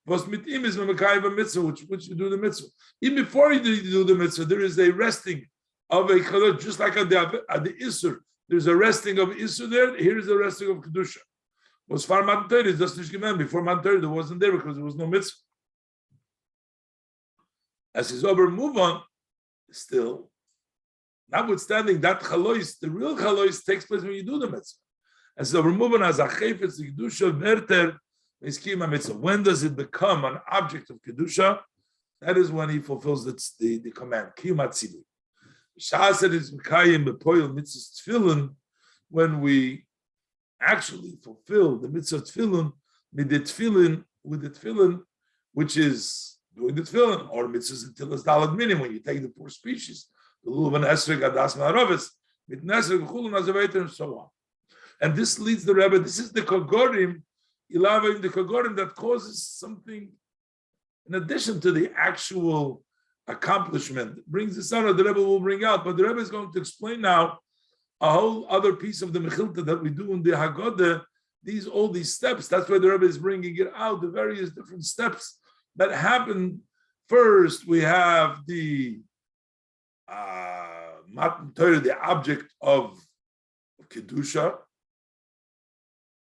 Was mit ihm is mitzvah, which you do the mitzvah. Even before you do the mitzvah, there is a resting of a Kedusha, just like at the Isur. There's a resting of Isur there, here is a resting of Kedusha. Was far Matan Torah, it's just nicht gemeint. Before Matan Torah, there wasn't there because there was no mitzvah. As his over move on, still, notwithstanding that chalois, the real chalois takes place when you do the mitzvah. As his over move on, as a chayfetz kedusha verter is kiyum mitzvah. When does it become an object of kedusha? That is when he fulfills the command kiyum atzili. Sha'ased is mekayim bepoil mitzvah tefillin, when we actually fulfill the mitzvah tefillin with the tefillin, which is doing the tefillin, or mitzvahs until it's dalad minim, when you take the four species, the lulav and esrog, adas ma'aravis, mit nesrog, chulun, azaveiter, and so on. And this leads the Rebbe, this is the kogorim, ilavim, the kogorim that causes something in addition to the actual accomplishment. It brings this out, the Rebbe will bring out, but the Rebbe is going to explain now a whole other piece of the mechilta that we do in the Haggadah all these steps. That's why the Rebbe is bringing it out, the various different steps that happen. First, we have the Matan Torah, the object of Kedusha,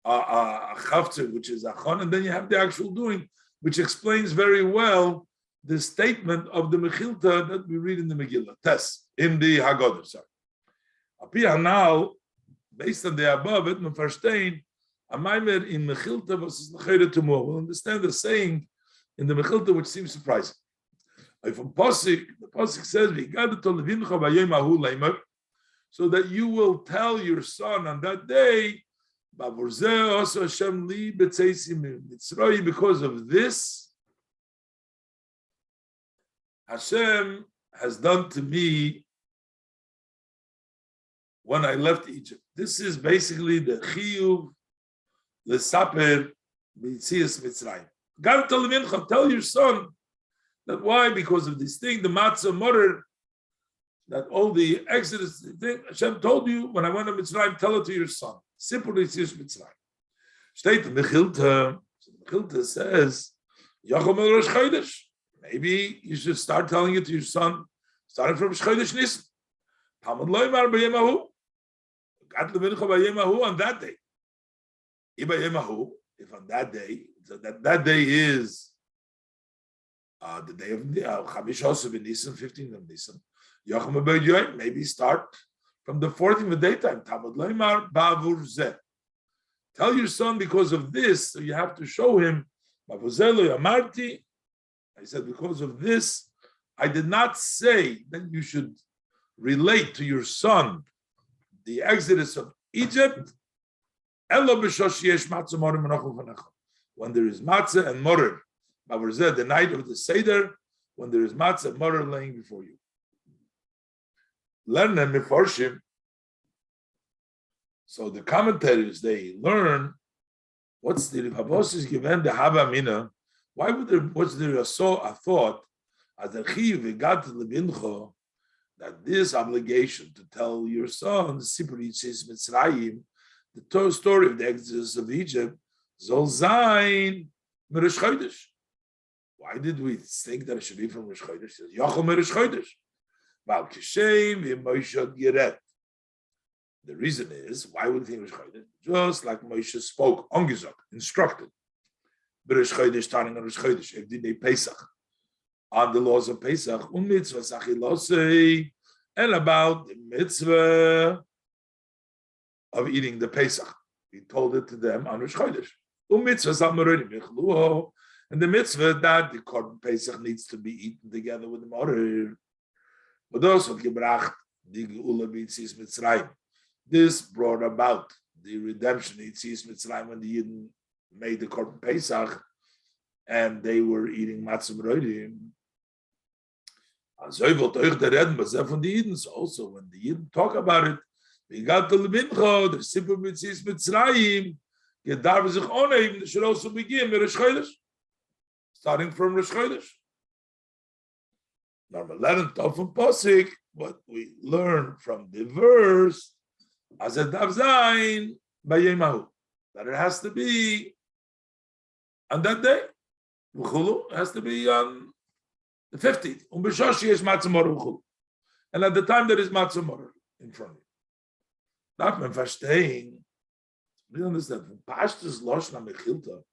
Chavtze, which is Achon, and then you have the actual doing, which explains very well the statement of the Mechilta that we read in the Megillah, in the Haggadah. Sorry. Apia now, based on the above, it verstehen a maimer in Mechilta versus L'chayre Tumor. We'll understand the saying in the Mechilta, which seems surprising. From Pasuk, the Pasuk says, so that you will tell your son on that day, because of this, Hashem has done to me when I left Egypt. This is basically the chiyuv l'saper b'yitzias Mitzrayim. Tell your son that why? Because of this thing, the matzah morer, that all the Exodus thing, Hashem told you when I went to Mitzrayim, tell it to your son. Simple Yitzias Mitzrayim. State in the Mechilta, says, Yachom el Rosh Chodesh. Maybe you should start telling it to your son, starting from Rosh Chodesh Nisan. Talmud loymar b'yemahu. Gat levincha b'yemahu on that day. If on that day, so that day is the day of Chamish in Nisan, 15th of Nisan. Yachom el maybe start from the 14th of daytime. Talmud loymar ba'avur zeh. Tell your son because of this, so you have to show him. I said, because of this, I did not say that you should relate to your son the exodus of Egypt. When there is matzah and morer, the night of the Seder, when there is matzah and morer laying before you. Learn and mefarshim. So the commentators, they learn what's the Havos is given the Hava Mina. Why would there was there a thought as a chiv got to lebincho that this obligation to tell your son Sipur Yitzias Mitzrayim, the story of the exodus of Egypt, Zol Zayin Rosh Chodesh. Why did we think that it should be from Rosh Chodesh? Yachom Rosh Chodesh. Val Kishem v'Moshe Geret. The reason is, why would he think Rosh Chodesh? Just like Moshe spoke, ongezok, instructed. But Rosh Chodesh, starting on Rosh Chodesh, if they Pesach, on the laws of Pesach, mitzvah sachilosei, and about the mitzvah of eating the Pesach. He told it to them on Rosh Chodesh. And the mitzvah that the korban Pesach needs to be eaten together with the morer. But also gebracht the geula b'yitzias Mitzrayim. This brought about the redemption in Yitzias Mitzrayim when the Yidden made the Korban Pesach and they were eating matzah m'rodim. So also when the Yidden talk about it, we got the Levincha, the Sipur Yitzias Mitzrayim, Gedarv sich oneim, they should also begin with Rosh Chodesh, starting from Rosh Chodesh. Now, the 11th of Pasuk, what we learn from the verse, as a dav zayin b'yemahu, that it has to be on that day. It has to be on the 15th. And at the time there is matzah morah in front of you. Not when verstehen. We understand. From Pashtus Loshna Mechilta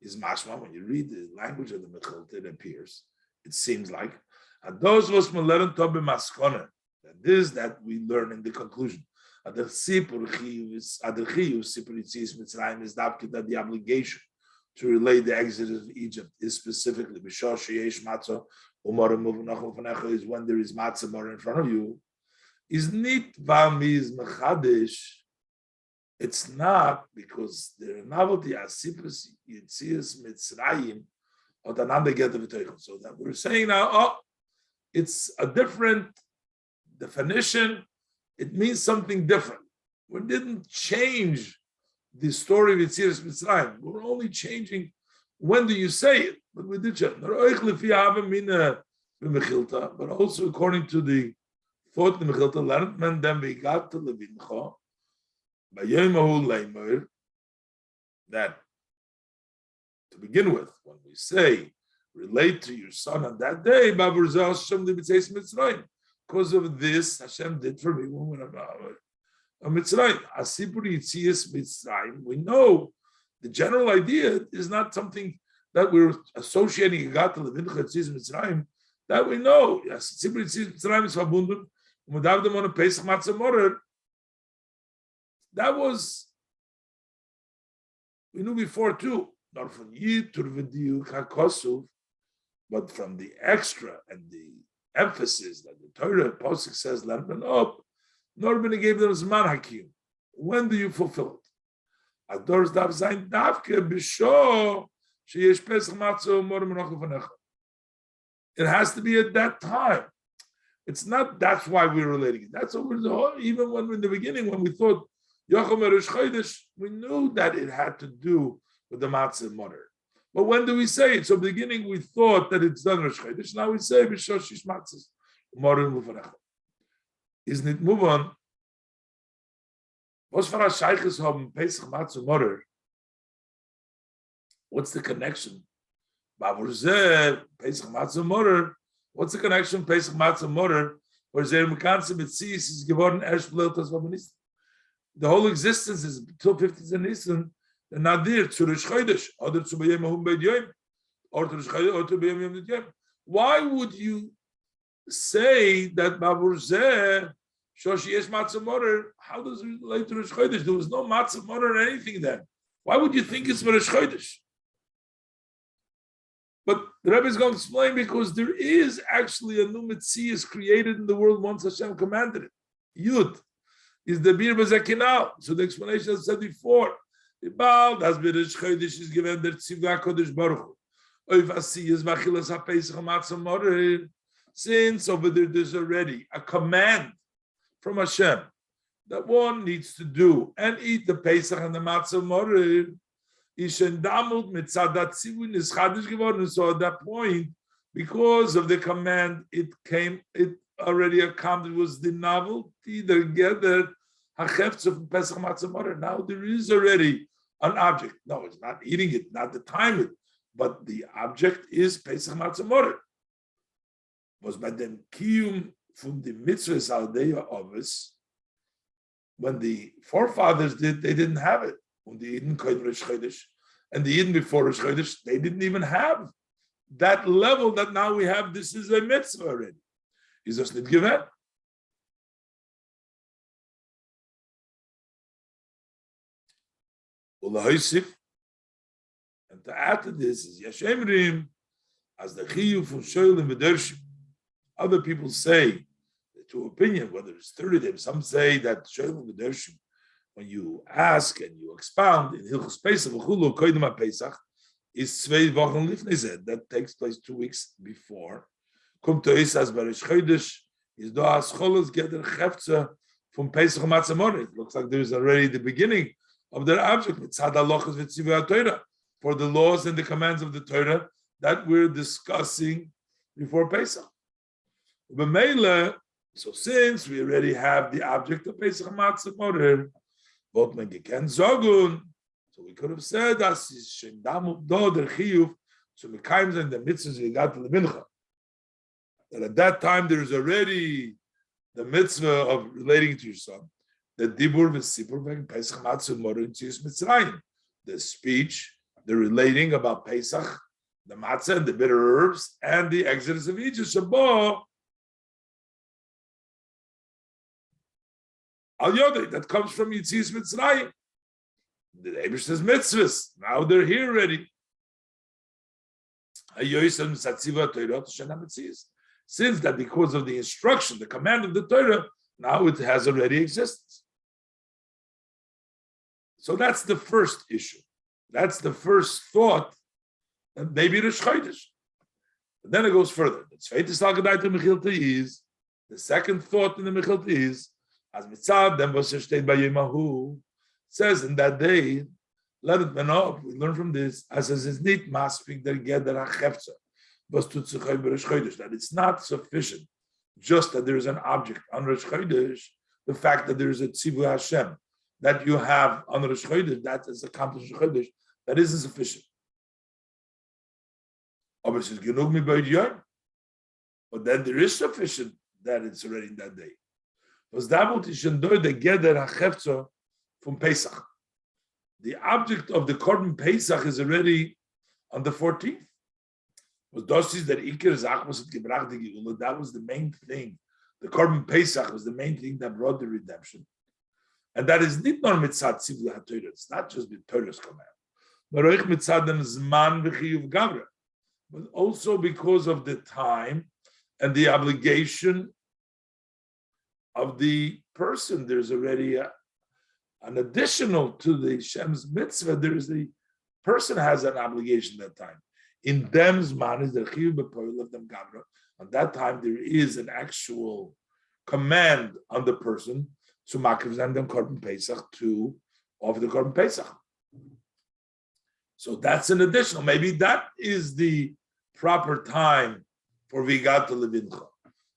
is mashma. When you read the language of the Mechilta, it appears. It seems like. And those was melerin tobe maskona. That this that we learn in the conclusion. Adel Sipur Sipur Yitzias Mitzrayim is that the obligation to relay the exodus of Egypt is specifically b'shah sheyesh matzah umar muvnachol is when there is matzah more in front of you. Is nit v'amiz mechadish. It's not because the novelty as Sipur Yitzias Mitzrayim or the name get the v'toichel. So that we're saying now, it's a different definition. It means something different. We didn't change the story of Yitzias Mitzrayim. We're only changing when do you say it, but we did change. But also according to the thought in the Mechilta, learned men then we got to Levincha, Bayemahu Leimer, that to begin with, when we say relate to your son on that day, because of this, Hashem did for me when Mitzrayim. We know the general idea is not something that we're associating that we know. Yes, that was, we knew before too, not from but from the extra and the emphasis that the Torah Pasuk says, let them up, Norbin gave them Zman Hakim. When do you fulfill it? Ador's Dav Zayin Davke B'Sho Sheyesh Pesach Matzah Mor Menachah V'Necha. It has to be at that time. It's not that's why we're relating it. That's what we're even when in the beginning, when we thought Yochel Merosh Chodesh, we knew that it had to do with the Matzah Mother. But when do we say it? So beginning we thought that it's done Rosh Chodesh. Now we say B'Sho Shish Matzahs Mor Menachah. Isn't it move on? What's for us Sichos haben Pesach Matzah Mother? What's the connection? Pesach Matzah Mother. What's the connection? Pesach Matzah Mother, where Mekanse Betzis is geworden erst Liltas Vabanist. The whole existence is till 15th Nisan. The Nadir zu Rosh Chodesh, oder zu B'yom Hum Beit Yom, or to Rosh Chodesh, or to B'yom Yom Yom. Why would you say that Bavur Zeh Shoshi Yesh Matzah Mother? How does it relate to Rosh Chodesh? There was no Matzah Mother or anything then. Why would you think it's for Rosh Chodesh? But the Rebbe is going to explain because there is actually a new Metzias created in the world once Hashem commanded it. Yud is the Bir Bezekinal. So the explanation I said before. The Baal das Bir Rosh Chodesh is given der Tzivah Kodesh Baruch Hu. Oif Asiyas Vachilas HaPesach Matzah Mother. Since over there there's already a command from Hashem that one needs to do and eat the Pesach and the Matzah Mother. So at that point, because of the command, it already accomplished, was the novelty together. Now there is already an object. No, it's not eating it, not the time it, but the object is Pesach Matzah Mother. Was by them kiyum from the mitzvahs aldeya ovis. When the forefathers did, they didn't have it. Und die Eden kein Rosh Chodesh, and the Eden before Rosh Chodesh, they didn't even have that level that now we have. This is a mitzvah already. Is this not given? And to add to this is Yashemrim as the chiyuv from Shoylim v'dershim. Other people say, to opinion, whether it's 30 days, some say that Shoylim v'dershim, when you ask and you expound in Hilchos Pesach v'chulu koydem Pesach is 2 Wochen lifnei zeh. That takes place 2 weeks before. Kommt to is as Barish Chodesh is do as cholos geder chefza from Pesach Matzah Mother. It looks like there is already the beginning of their object. Mitzad halachos v'tzivui Torah for the laws and the commands of the Torah that we're discussing before Pesach. B'meila, so since we already have the object of Pesach Matzah Mother. So we could have said that at that time there is already the mitzvah of relating to your son. The dibur v'sipur Pesach Matzah Mother in Mitzrayim. The speech, the relating about Pesach, the matzah and the bitter herbs, and the exodus of Egypt. Al Yodei, that comes from Yitzias Mitzrayim. The Eibush says mitzvahs. Now they're here already. Since that because of the instruction, the command of the Torah, now it has already existence. So that's the first issue. That's the first thought, that maybe Rosh Chodesh. Then it goes further. The second thought in the Mechilta is, as mitzad them was steht by Yemahu says in that day, let it be known. We learn from this as is not maspik der geder hachefza, was tut sich bei Rosh Chodesh, that it's not sufficient just that there is an object on Rosh Chodesh. The fact that there is a tzivui Hashem that you have on Rosh Chodesh that is accomplished Rosh Chodesh that isn't sufficient. Aber es ist genug mit beid Yom. But then there is sufficient that it's already in that day. Was damit ist schon dort der Geder HaChefza from Pesach. The object of the Korban Pesach is already on the 14th. Was das ist der Iker Sach, was hat gebracht die Geula. That was the main thing. The Korban Pesach was the main thing that brought the redemption. And that is not nur mitzad Tzivul HaTorah. It's not just the Torah's command. But auch mitzad den Zman v'chiyuv Gavra. But also because of the time and the obligation of the person. There's already an additional to the Shem's mitzvah. There's the person has an obligation that time. In them's man is the chiyuv b'poil of them gavra. At that time, there is an actual command on the person to makiv them korban pesach to offer the korban pesach. So that's an additional. Maybe that is the proper time for vigat to levincha.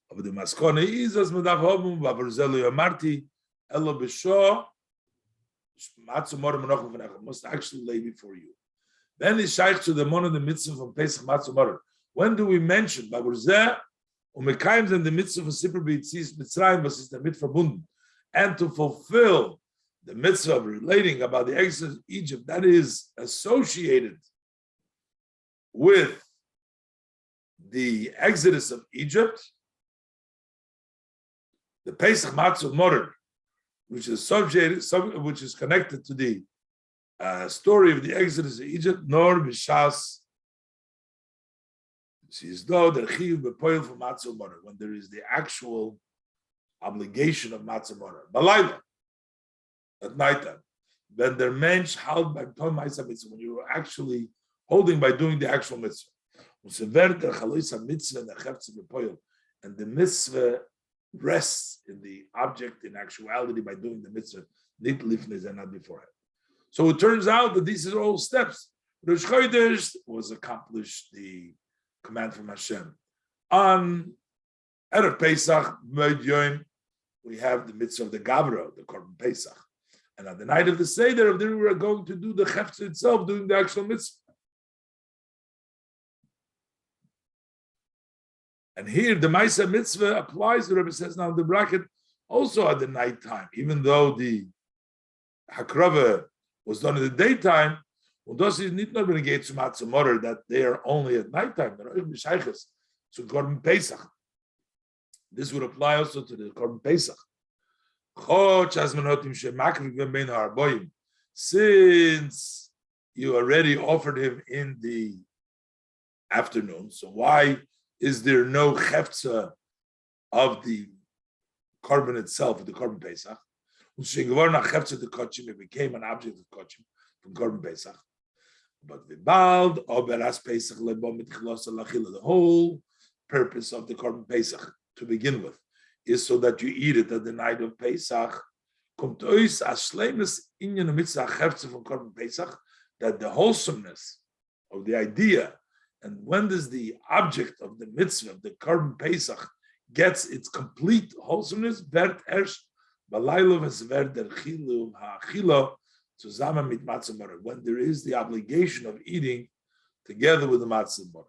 But the maskona is as medav hobum v'averzelu yamarti elo b'sho matzu mor menochem v'nechem must actually lay before you. Then is shaykh to the mon of the mitzvah from Pesach matzu mor. When do we mention bavurzeh umekayim and the mitzvah for sipur b'yitzis mitzrayim was is damit verbunden, and to fulfill the mitzvah of relating about the exodus of Egypt that is associated with the exodus of Egypt, the Pesach Matzah Morer, which is associated, which is connected to the story of the exodus of Egypt, nor b'shas sizdo der chiyuv b'poil for Matzah Morer, when there is the actual obligation of Matzah Morer, balayla, at night time, when der mensch held by Tom Ma'isa Mitzvah, when you are actually holding by doing the actual mitzvah. And the mitzvah rests in the object in actuality by doing the mitzvah, nit lifnei and not beforehand. So it turns out that these are all steps. Rosh Chodesh was accomplished, the command from Hashem. On Erev Pesach, we have the mitzvah of the Gavra, the Korban Pesach. And on the night of the Seder, we are going to do the Chefetz itself, doing the actual mitzvah. And here, the Maisa Mitzvah applies, the Rebbe says now in the bracket, also at the night time, even though the Hakrava was done in the daytime, das is nicht nur when it gets to Matzah Morer, that they are only at night time. Sichos, so Korban Pesach. This would apply also to the Korban Pesach. Since you already offered him in the afternoon, so why is there no chefza of the korban itself, the korban Pesach? It became an object of kochim from korban Pesach. But the whole purpose of the korban Pesach to begin with is so that you eat it at the night of Pesach. That the wholesomeness of the idea, and when does the object of the mitzvah, of the Korban Pesach, gets its complete wholesomeness, when there is the obligation of eating together with the matzah bar.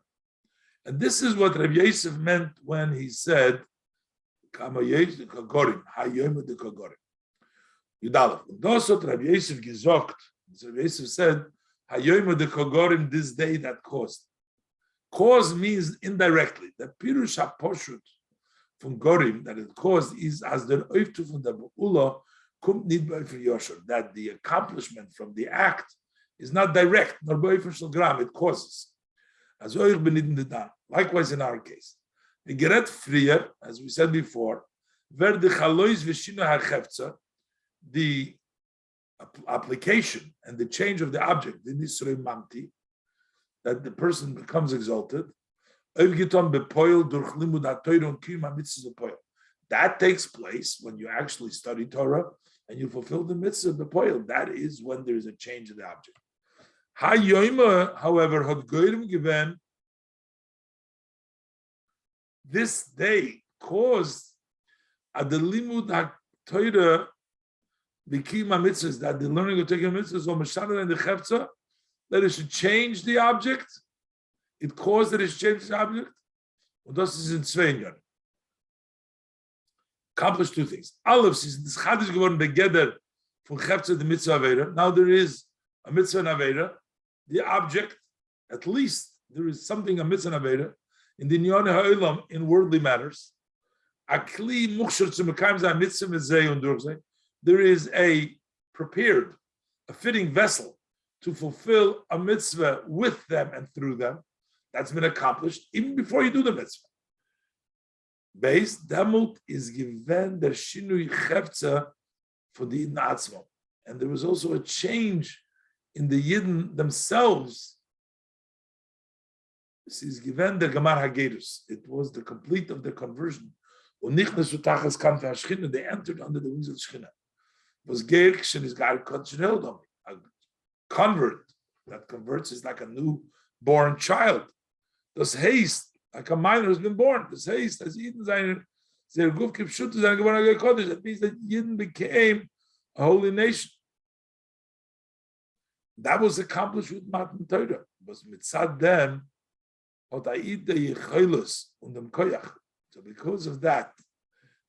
And this is what Rabbi Yosef meant when he said, Rabbi Yosef said, this day that caused. Cause means indirectly. The pirush haposhut from gorim that it caused is as the oiftu from the beula kumt nit by for yosher, that the accomplishment from the act is not direct, nor by for shulgram, it causes. As oich benidin the dan. Likewise in our case, the geret frier, as we said before, ver the chalois v'shina hachefza, the application and the change of the object, the nisrei mamti, that the person becomes exalted. That takes place when you actually study Torah and you fulfill the mitzvah of the poil. That is when there is a change of the object. However, had goyim given this day caused at the limud Torah the kima mitzvahs, that the learning of taking mitzvahs or mashana and the chefza that it should change the object. It caused that it should change the object. Und das ist in zwei Jahren. Accomplished two things. Aleph, since this Chadish geworden together from Chefza the Mitzvah Aveda. Now there is a Mitzvah Aveda. The object, at least there is something a Mitzvah Aveda in the Nyon HaOlam in worldly matters. Akli Mukhshar zu Mekayim Zeh Mitzvah Mezeh und Durchzeh. There is a prepared, a fitting vessel to fulfill a mitzvah with them and through them. That's been accomplished even before you do the mitzvah. Based, Damut is given der Shinui Chefza for the Yidden Atzmo. And there was also a change in the Yidden themselves. This is given der Gamar Hagerus. It was the complete of the conversion. Und nicht nur zu Tachas Kanfe HaSchina, they entered under the wings of Shchina. Was Gerkchen is gar kontinuell. A convert that converts is like a newborn child. Das heißt, like a minor has been born. Das heißt, as Yidden sein, their Guf Kipshut is ein Geborner Kodesh. That means that Yidden became a holy nation. That was accomplished with Matan Torah. Was mitzad them, hot Aida Yechilus und dem Koyach. So because of that,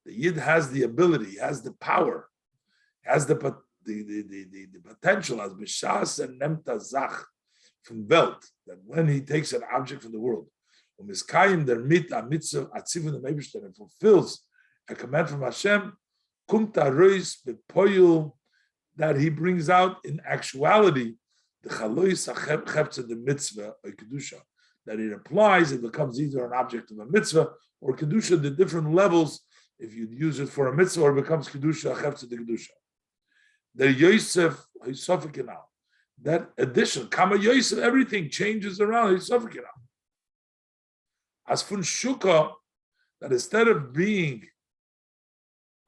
the Yid has the ability, has the power, has the potential as Bishas and Nemta Zach from Welt, that when he takes an object from the world, and fulfills a command from Hashem, that he brings out in actuality the mitzvah or kedusha, that it applies, it becomes either an object of a mitzvah or kedusha, the different levels. If you use it for a mitzvah, or it becomes kedusha, chefza the kedusha. The Yosef Hisofikinal, that addition, Kama Yosef, everything changes around Hisofikinal. As fun shukah, that instead of being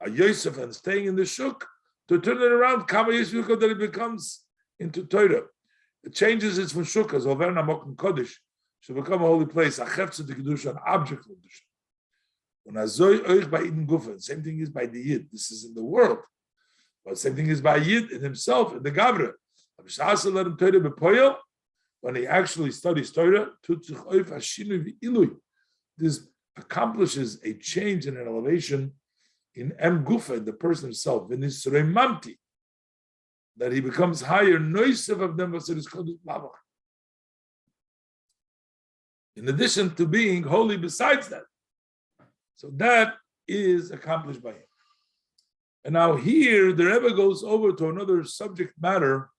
a Yosef and staying in the shuk, to turn it around, Kama Yosef, that it becomes into Torah. It changes its fun shukah, as Overna Mokum Kodesh, should become a holy place, a chefza the kedusha, an object of kedusha. When Azoy Oich by Eden Gufa, same thing is by the Yid. This is in the world. But same thing is by Yid in himself, in the Gavra. When he actually studies Torah, this accomplishes a change and an elevation in Em Gufa, in the person himself, in his Remanti, that he becomes higher, noisev of them, in addition to being holy besides that. So that is accomplished by him. And now here, the Rebbe goes over to another subject matter.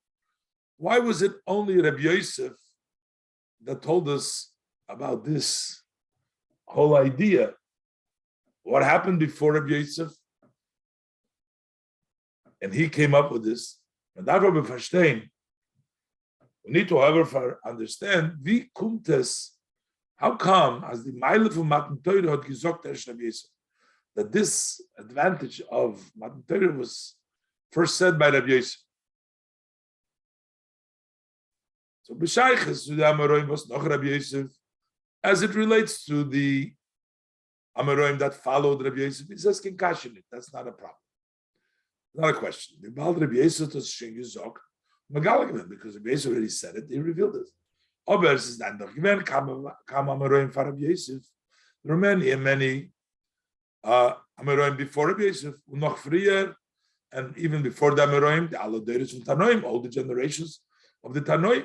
Why was it only Rabbi Yosef that told us about this whole idea? What happened before Rabbi Yosef? And he came up with this. And that Rabbi Verstehen, we need to, however, understand, wie kommt es, how come, as the Meile von Matan Torah hat gesagt, Rabbi Yosef, that this advantage of Matan Torah was first said by Rabbi Yosef. So B'shayches to the Amoraim was noch Rabbi Yosef, as it relates to the Amoraim that followed Rabbi Yosef, he says, that's not a problem. Not a question. The Baal Rabbi Yosef was schon gesagt, because Rabbi Yosef already said it, he revealed it. Aber es ist dann doch gewähnt, kam Amoraim for Rabbi Yosef. There are many Amoraim before Rabbi Yosef, noch früher, and even before the Amoraim, the Aladeris from Tanoim, all the generations of the Tanoim.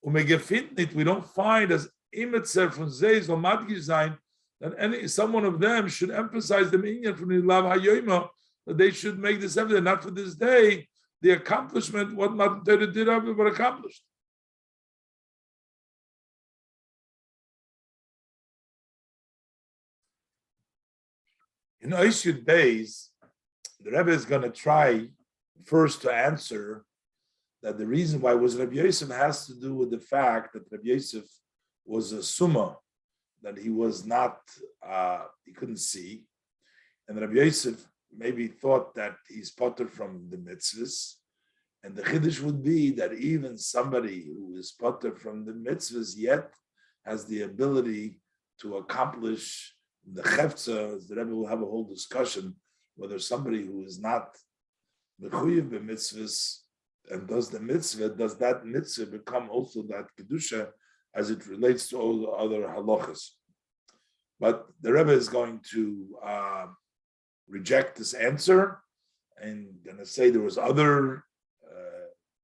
We don't find as Imetzer from Zeis or Madgish sein that someone of them should emphasize the minyan from the Lav HaYoima, that they should make this evident, not for this day, the accomplishment, what Matan Torah did have, but accomplished. In Oishud Beis, the Rebbe is going to try first to answer that the reason why was Rabbi Yosef has to do with the fact that Rabbi Yosef was a summa, that he was not, he couldn't see, and Rabbi Yosef maybe thought that he's potter from the mitzvahs, and the chiddush would be that even somebody who is potter from the mitzvahs yet has the ability to accomplish the chefza. The Rebbe will have a whole discussion whether somebody who is not mechuyev b'mitzvahs And does that mitzvah become also that kedusha as it relates to all the other halachas? But the Rebbe is going to reject this answer and going to say there was other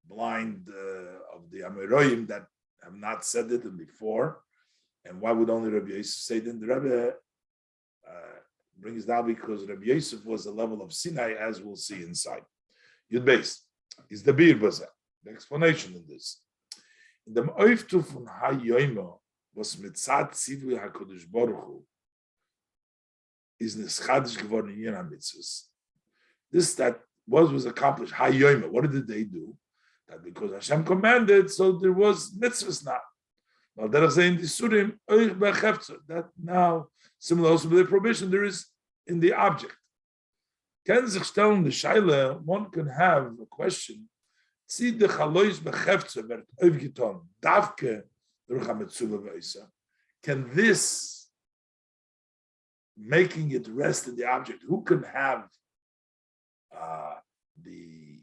blind of the Amoraim that have not said it before. And why would only Rabbi Yosef say it? Then the Rebbe brings down because Rabbi Yosef was a level of Sinai, as we'll see inside. Yud Beis is the Bir Baza. The explanation in this. In the Oiftu von HaYoimo was mitzad Tzivui HaKadosh Baruch Hu is nischadish geworden in Yena mitzvahs. This that was accomplished. HaYoimo. What did they do? That because Hashem commanded, so there was mitzvahs now. Well, that is saying the Surim Oich Bechefzer. That now, similar also with the prohibition, there is in the object. Ken sich stellen the Shaila, one can have a question. Zi de Chalois Bechefzer wird aufgetan, davke durch a Mitzvah Veisa. Can this making it rest in the object? Who can have the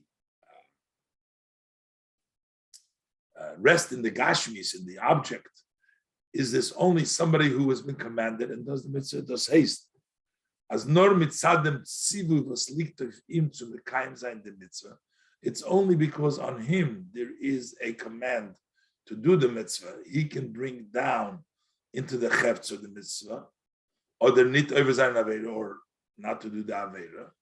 rest in the gashmis, in the object? Is this only somebody who has been commanded and does the mitzvah, does haste? As nor mitzadem tzivu was likutei im zu mekayim sein the mitzvah. It's only because on him there is a command to do the mitzvah. He can bring down into the chefetz of the mitzvah, or the nit over sein avera, or not to do the avera.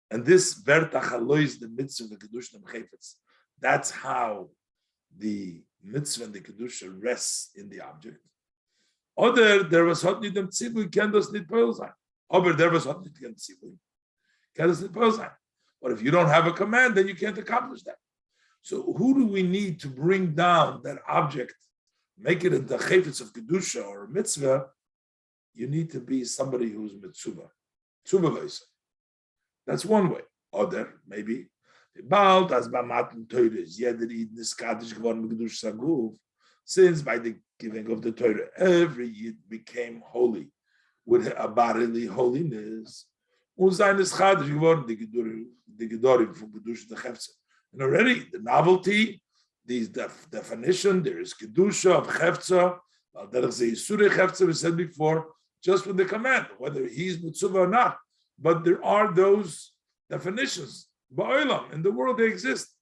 And this vertachalo is the mitzvah, the kedusha and chefetz. That's how the mitzvah and the kedusha rests in the object. Oder there was hot nit dem tzivui, can das nit peil sein. Aber there was hot nit dem tzivui, can das nit peil sein. But if you don't have a command, then you can't accomplish that. So who do we need to bring down that object, make it into chefetz of kedusha or mitzvah? You need to be somebody who's mitzvah, tzuvah. That's one way. Oder maybe bald as bamaten teures jeder Yid niskadish geworden mit kedusha saguf. Since by the giving of the Torah, every Yid became holy with a bodily holiness. Und sein niskadish geworden the gedorim from kedusha the chefetz. And already the novelty, the definition, there is kedusha of chefetz. That is a yisur chefetz we said before, just with the command, whether he's mitzvah or not. But there are those definitions. Ba'olam, in the world they exist.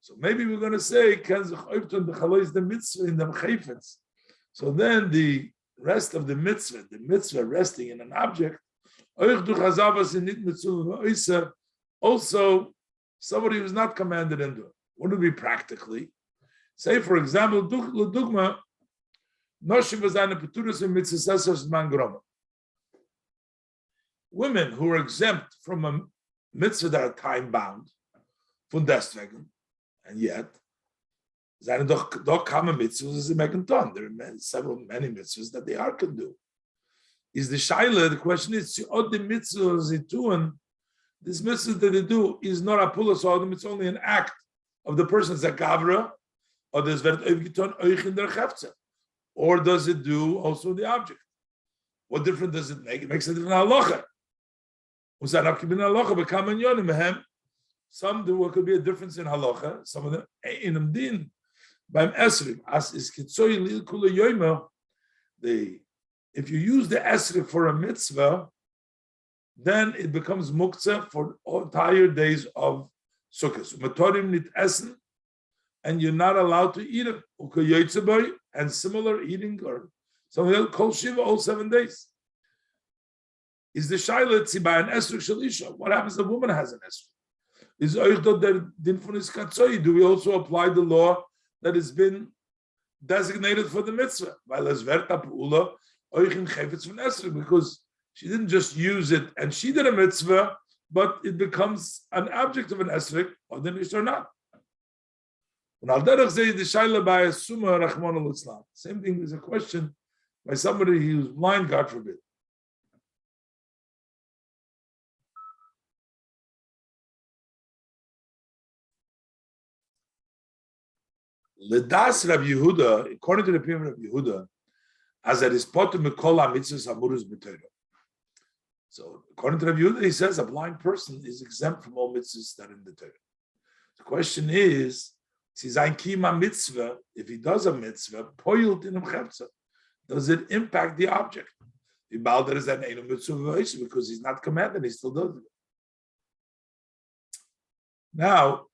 So maybe we're going to say, the mitzvah in the chayfetz. So then the rest of the mitzvah resting in an object, also somebody who's not commanded into it. What would be practically? Say, for example, women who are exempt from a mitzvah that are time bound, von deswegen, and yet, there are many mitzvahs that they are can do. Is the shaila? The question is, the mitzvahs this mitzvah that they do is not a pulas odom. It's only an act of the person's zakavra, or does or does it do also the object? What difference does it make? It makes a different halacha. Some do what could be a difference in halacha. Some of them in din. Beim esrik as is kitzoy lil kula yoyma. If you use the esrik for a mitzvah, then it becomes muktzah for entire days of sukkah. Matorim nit essen, and you're not allowed to eat it. And similar eating or something else, kol shiva, all 7 days. Is the shayla tzibay an esrog shalisha? What happens if a woman has an esrog? Is oichdot der din von is katzoy? Do we also apply the law that has been designated for the mitzvah? Because she didn't just use it and she did a mitzvah, but it becomes an object of an esrog, or then or not. Same thing is a question by somebody who's blind, God forbid. Ledas Rabbi Yehuda, according to the opinion of Rabbi Yehuda, as it is potem mikola mitzvahs amurus b'Torah. So according to Rabbi Yehuda, he says a blind person is exempt from all mitzvahs that are in the Torah. The question is, mitzvah, if he does a mitzvah, does it impact the object? Because he's not commanded, he still does it. Now,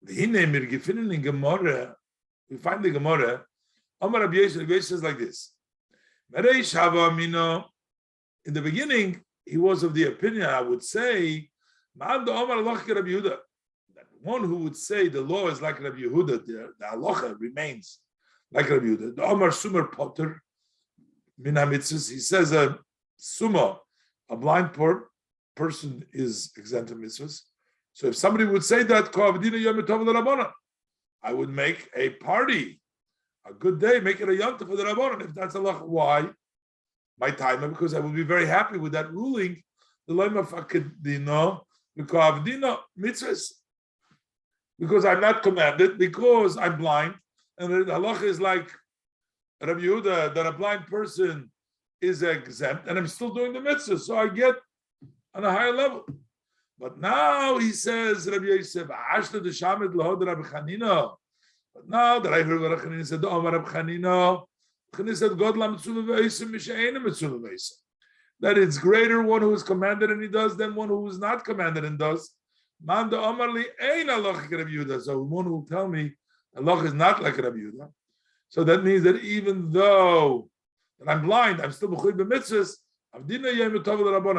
we find the Gemara, Amar Rabbi Yisro says like this. In the beginning, he was of the opinion, I would say, that one who would say the law is like Rabbi Yehuda, the halacha remains like Rabbi Yehuda. The Omar Sumer Potter, Min HaMitzvahs, he says a summa, a blind person is exempt of mitzvahs. So if somebody would say that, I would make a party, a good day, make it a yom tov for the Rabbanon. If that's halacha, why? My time, because I would be very happy with that ruling. The loyma fakadino, mitzvahs. Because I'm not commanded, because I'm blind, and the halacha is like Rabbi Yehuda, that a blind person is exempt, and I'm still doing the mitzvah, so I get on a higher level. But now he says, Rabbi Yosef, but now that I heard what Rabbi Chanina said, Rabbi Chanina said, that it's greater one who is commanded and he does than one who is not commanded and does. So one will tell me Allah is not like Rabbi Yehuda. So that means that even though that I'm blind, I'm still mechuyev b'mitzvahs.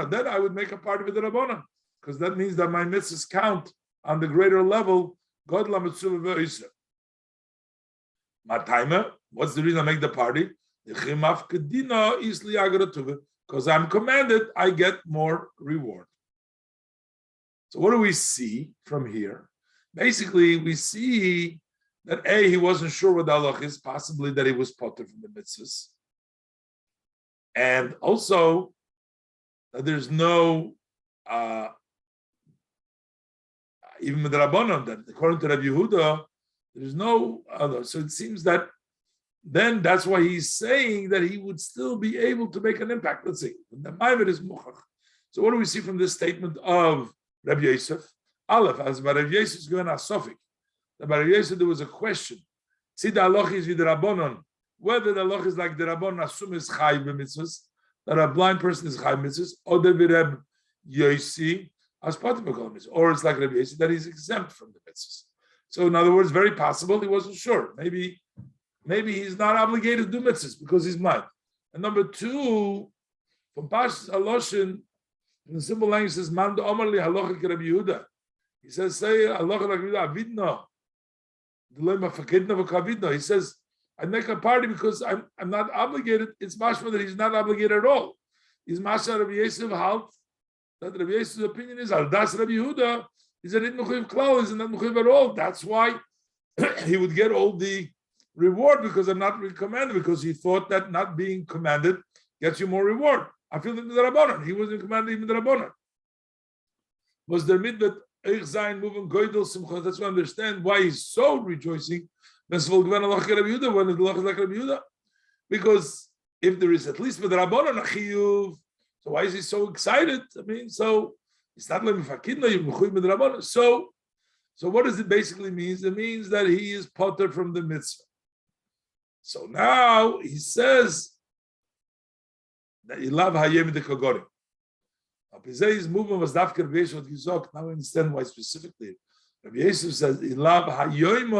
Then I would make a part of it the Rabbanan, because that means that my mitzvahs count on the greater level. God la mitzvah v'isra. Matayma. What's the reason I make the party? Because I'm commanded, I get more reward. So what do we see from here? Basically, we see that he wasn't sure what the halach is, possibly that he was potter from the mitzvahs. And also, that there's no, even with the Rabbanon, that according to Rabbi Yehuda, there's no other. So it seems that then that's why he's saying that he would still be able to make an impact. Let's see. The Maimed is muchach. So what do we see from this statement of Rabbi Yosef? Aleph, as by Rabbi Yosef is going to Sofik. By Rabbi Yosef there was a question. See, the halach is with the Rabbanon. Whether the halach is like the Rabbanon assume is chai b'mitzvahs, that a blind person is chai b'mitzvahs, or the Rabbi Yosef as part of mitzvahs, or it's like Rabbi Yosef that he's exempt from the mitzvahs. So in other words, very possible he wasn't sure. Maybe he's not obligated to do mitzvahs because he's blind. And number two, from Pashas Aloshin, in the simple language, says, Man Omar li halacha ki Rabbi Yehuda. He says, say halacha like Rabbi Yehuda. He says, I make a party because I'm not obligated. It's mashma that he's not obligated at all. He's mashma Rabbi Yosef halt. That Rabbi Yosef's opinion is, al das Rabbi Yehuda, he's not mechuyev klal, he's not mechuyev at all. That's why he would get all the reward, because I'm not commanded, because he thought that not being commanded gets you more reward. I feel that the Rabbanon, he wasn't commanded even the Rabbanon. Was there mitzvah eich zayin moving goydel simcha? That's why I understand why he's so rejoicing. When the halach is like Rabbi Yehuda, because if there is at least with the Rabbanon a chiyuv, so why is he so excited? I mean, so it's not like mifakidna you mechuyev with the Rabbanon. So what does it basically mean? It means that he is potter from the mitzvah. So now he says that he love hayem the kagorim. His movement was dafker Rabbi Yosef Gizok. Now we understand why specifically. Rabbi Yosef says he love hayem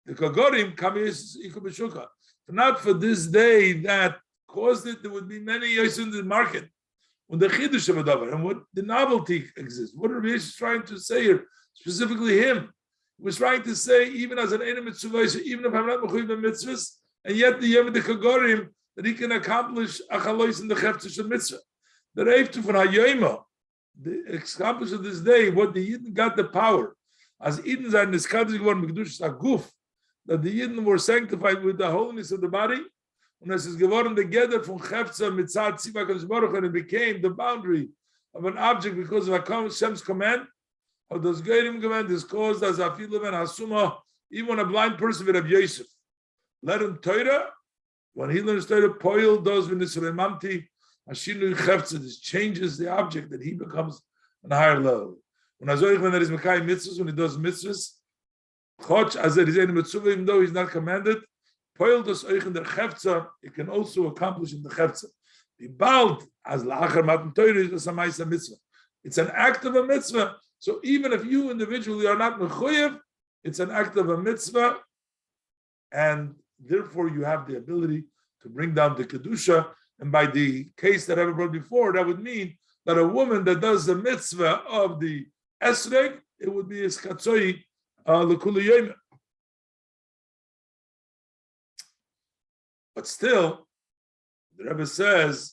the kagorim kam yiku b'shuka. Not for this day that caused it. There would be many Yosef in the market. When the chidush of a davar and what the novelty exists. What Rabbi Yosef is trying to say here, specifically him. He was trying to say, even as an Eina mitzvah, even if I'm not mechuyev mitzvahs, and yet the Yom Kagorim, that he can accomplish achalois in the cheftish of mitzvah. The reiftu from Hayoima, the accomplish of this day, what the Yidden got the power, as Yidden zijn the skadzik one mekdush aguf, that the Yidden were sanctified with the holiness of the body, and as is geworden together from cheftza mitzad tziva kadosh baruch, and it became the boundary of an object because of Hashem's command. Or does Geirim command is caused as afilu ben hasuma, even when a blind person with Rabbi Yosef let him Torah, when he learns Torah, poil does v'nisremamti hashinu cheftzah. This changes the object that he becomes on a higher level. When there is Mekai mitzvahs, when he does mitzvahs, Chotch, as there is any mitzvah, even though he's not commanded, Poil does euch in der Chefza, it can also accomplish in the Chefza. Be bald, as La'achar Matan Torah is a mitzvah. It's an act of a mitzvah. So even if you individually are not mechuyev, it's an act of a mitzvah, and therefore you have the ability to bring down the kedusha. And by the case that I brought before, that would mean that a woman that does the mitzvah of the esreg, it would be his katzoi l'kuli yom. But still, the Rebbe says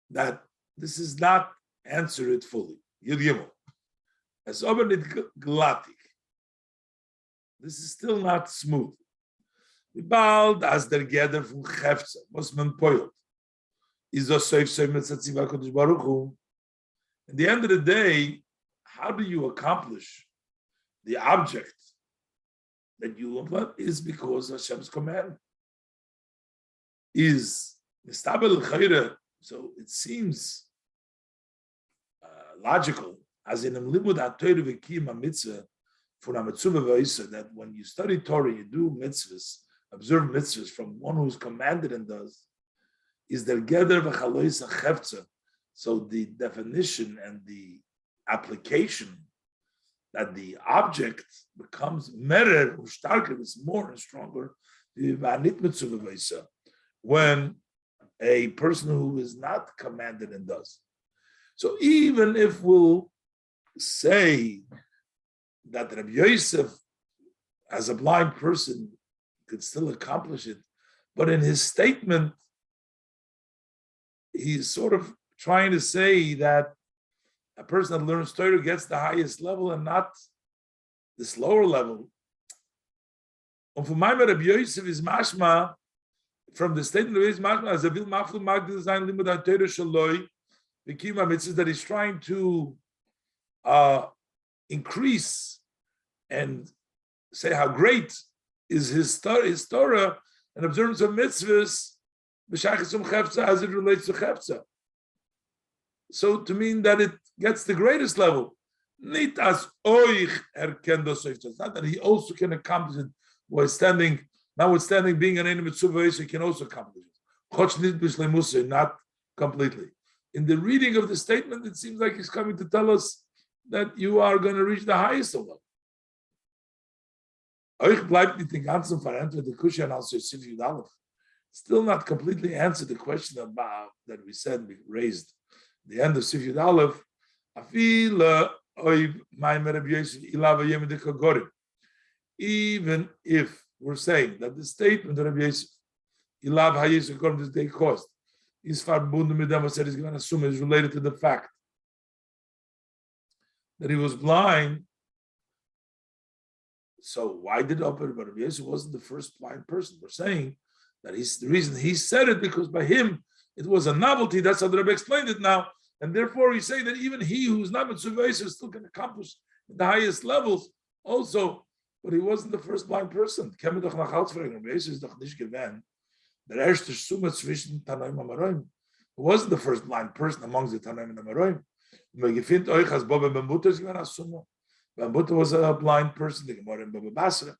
that this is not answered fully. Yud Gimel. As obenit glatik. This is still not smooth. Bald as der Geder from Chefza, was man poilt. Is a safe mitzvah kodesh baruch hu. At the end of the day, how do you accomplish the object that you want? Is because Hashem's command is mistabel chayre. So it seems logical, as in limud ha'Torah v'kiyum mitzvah for a mitzvah v'isa, that when you study Torah, you do mitzvahs, observe mitzvahs from one who's commanded and does, is der geder v'chalois ha'chefza. So the definition and the application that the object becomes merer or starker, is more and stronger, when a person who is not commanded and does. So even if we'll say that Rabbi Yosef, as a blind person, could still accomplish it, but in his statement, he's sort of trying to say that a person that learns Torah gets the highest level and not this lower level. And for my Rabbi Yosef is mashma, from the statement of his mashma, as a vil maflu magdil zayin limud ha'Torah shaloi, the kima mitzvah, that he's trying to increase and say how great is his Torah and observance of mitzvahs, b'shachasum chefza, as it relates to chefza. So to mean that it gets the greatest level. Nit as oich erkendo soifta. It's not that he also can accomplish it notwithstanding being an enemy mitzvah, he can also accomplish it. Choch nit b'shleimusa, not completely. In the reading of the statement, it seems like he's coming to tell us that you are going to reach the highest level. Euch bleibt mit den ganzen Verantwortung der Kusha and also Sif Yud Aleph. Still not completely answered the question about that we said we raised. The end of Sif Yud Aleph, even if we're saying that the statement of Rabbi Yosef, Ilav HaYisro according to the day cost, is verbunden mit dem, was is going to assume is related to the fact that he was blind. So why did Rabbi Yosef wasn't the first blind person? We're saying that the reason he said it because by him it was a novelty. That's how the Rebbe explained it now, and therefore he's saying that even he who's not mitzvah still can accomplish the highest levels also, but he wasn't the first blind person. Rabbi Yosef is doch nicht gewähnt. Der erste Summe zwischen Tanaim und Amoraim. He wasn't the first blind person amongst the Tanaim and Amoraim. Man gefindt euch als Baba Ben Butter gewähnt als Summe. Ben Butter was a blind person. The Gemara in Baba Basra.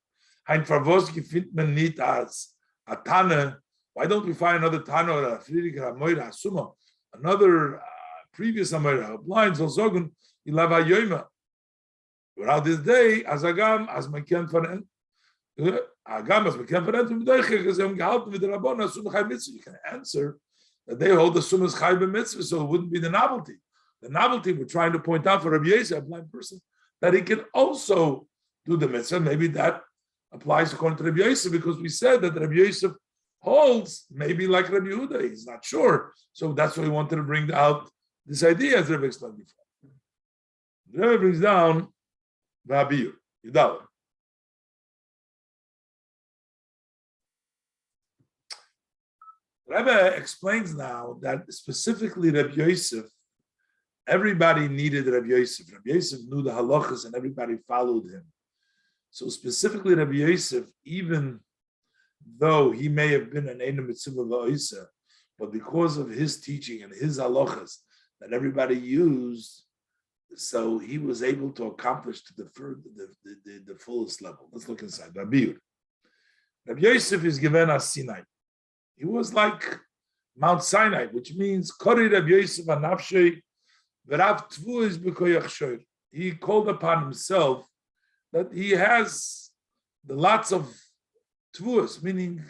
Hein Farvos gefindt man nicht als a Tana. Why don't we find another Tana or a Friedrich Amoira Asuma? Another previous Amoira, blind Zolzogun, Ilava Yoima. Without this day, as Agam, as man can find Agam, as man can find because they gehalten with the Rabbana, Asuma Chai Mitzvah. You can answer that they hold the Sumas Chai Mitzvah, so it wouldn't be the novelty. The novelty we're trying to point out for Rabbi Yosef, a blind person, that he can also do the mitzvah. Maybe that applies according to Rabbi Yosef, because we said that Rabbi Yosef holds maybe like Rabbi Yehuda. He's not sure. So that's why he wanted to bring out this idea, as Rebbe explained before. The Rebbe brings down Rabbi Yudal. Rebbe explains now that specifically Rabbi Yosef, everybody needed Rabbi Yosef. Rabbi Yosef knew the halachas and everybody followed him. So specifically Rabbi Yosef, even though he may have been an Eina Mitzvah V'Oisa, but because of his teaching and his halachas that everybody used, so he was able to accomplish to the fullest level. Let's look inside. Rabbi Yosef is given as Sinai. He was like Mount Sinai, which means Kori Rabbi Yosef Anafshei V'Rav Tvu is B'Koyach Shoir. He called upon himself that he has the lots of tvuas, meaning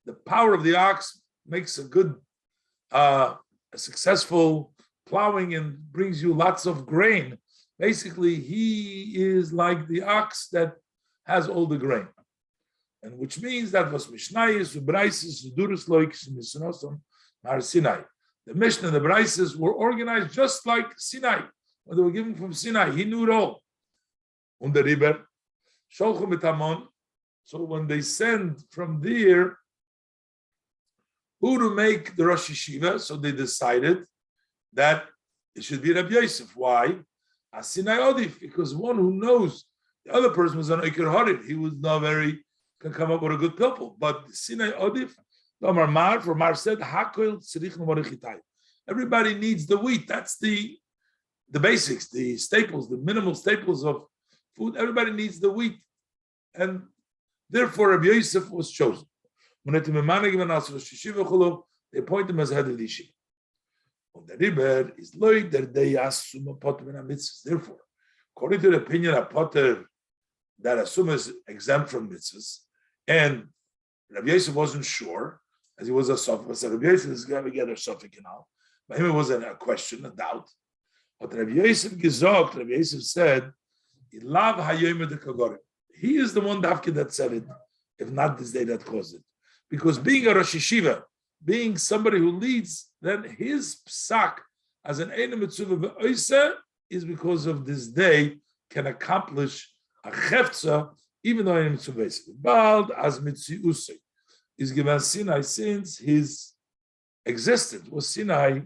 the power of the ox makes a good, a successful plowing and brings you lots of grain. Basically, he is like the ox that has all the grain, and which means that was Mishnayis, Ubraisis, Duris Loikis, Misnosom, Mar Sinai. The Mishnah and the Braisis were organized just like Sinai. When they were given from Sinai, he knew it all. Und der Riber, Sholchum mit Hamon. So when they send from there who to make the Rosh Yeshiva, so they decided that it should be Rabbi Yosef. Why? As Sinai Odif, because one who knows the other person was an Iker Harid, he was not can come up with a good people. But Sinai Odif, for Mar said, everybody needs the wheat. That's the basics, the staples, the minimal staples of food. Everybody needs the wheat. And therefore, Rabbi Yosef was chosen. They appoint him as head of the yeshiva. Therefore, according to the opinion of Potter, that Asuma is exempt from mitzvahs, and Rabbi Yosef wasn't sure, as he was a Sophic, so Rabbi Yosef is going to get a Sophic now. By him, it wasn't a question, a doubt. But Rabbi Yosef gesagt, Rabbi Yosef said, he is the one that said it, if not this day that caused it. Because being a Rosh Yeshiva, being somebody who leads, then his psak as an Eina Mitzvah V'Oisa is because of this day can accomplish a chefza, even though Eina Mitzvah V'Oisa. Bald as Mitziusei is given Sinai since his existence was Sinai.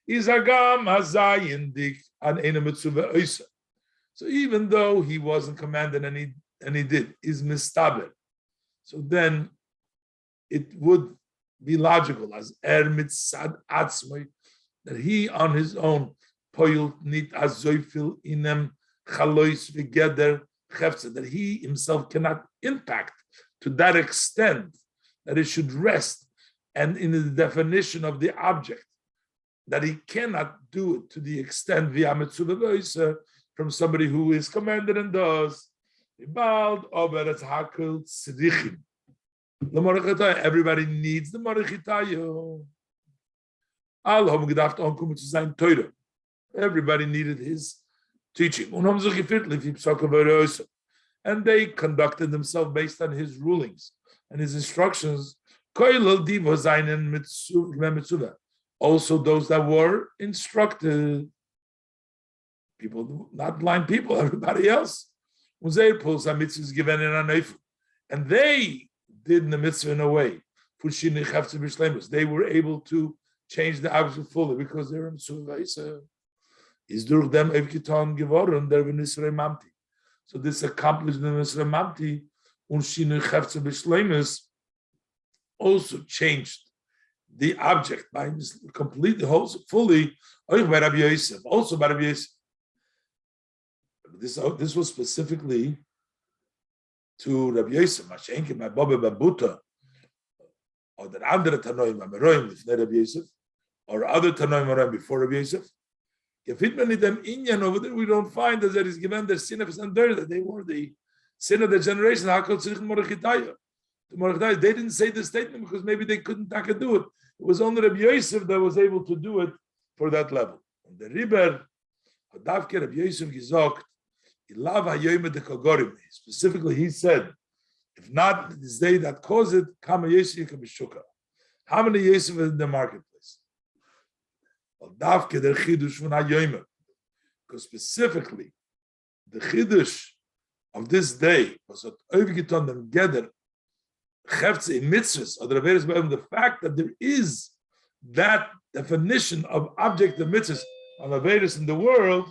Is agam hazayin dik an Eina Mitzvah V'Oisa. So even though he wasn't commanded and he did, is mistaber. So then it would be logical as mitzad atzmoi that he on his own poyul nit azoyfil inem chalois v'geder chefza, that he himself cannot impact to that extent that it should rest, and in the definition of the object that he cannot do it to the extent via mitzvah v'oisa from somebody who is commanded and does. Everybody needs the Marichitayo. Everybody needed his teaching. And they conducted themselves based on his rulings and his instructions. Also those that were instructed, people, not blind people, everybody else. And they did the mitzvah in a way. They were able to change the object fully because they were mitzvah. So this accomplished the mitzvah mamti, also changed the object by completely, fully, also by Rabbi Yosef. This was specifically to Rabbi Yosef, Mashenke, my Baba Babuta, or the andere Tanoim Ameroim before Rabbi Yosef, or other Tanoim Ameroim before Rabbi Yosef. If it many them Inyan over there, we don't find that there is given their sin of Sander, that they were the sin of the generation. They didn't say the statement because maybe they couldn't do it. It was only Rabbi Yosef that was able to do it for that level. And the Riber, Hadavke Rabbi Yosef gesagt, specifically, he said, if not this day that caused it, how many Yosef is in the marketplace? Because specifically, the chidush of this day was that overgetan them gather chefze in mitzvahs, or the fact that there is that definition of object of mitzvahs of averis in the world.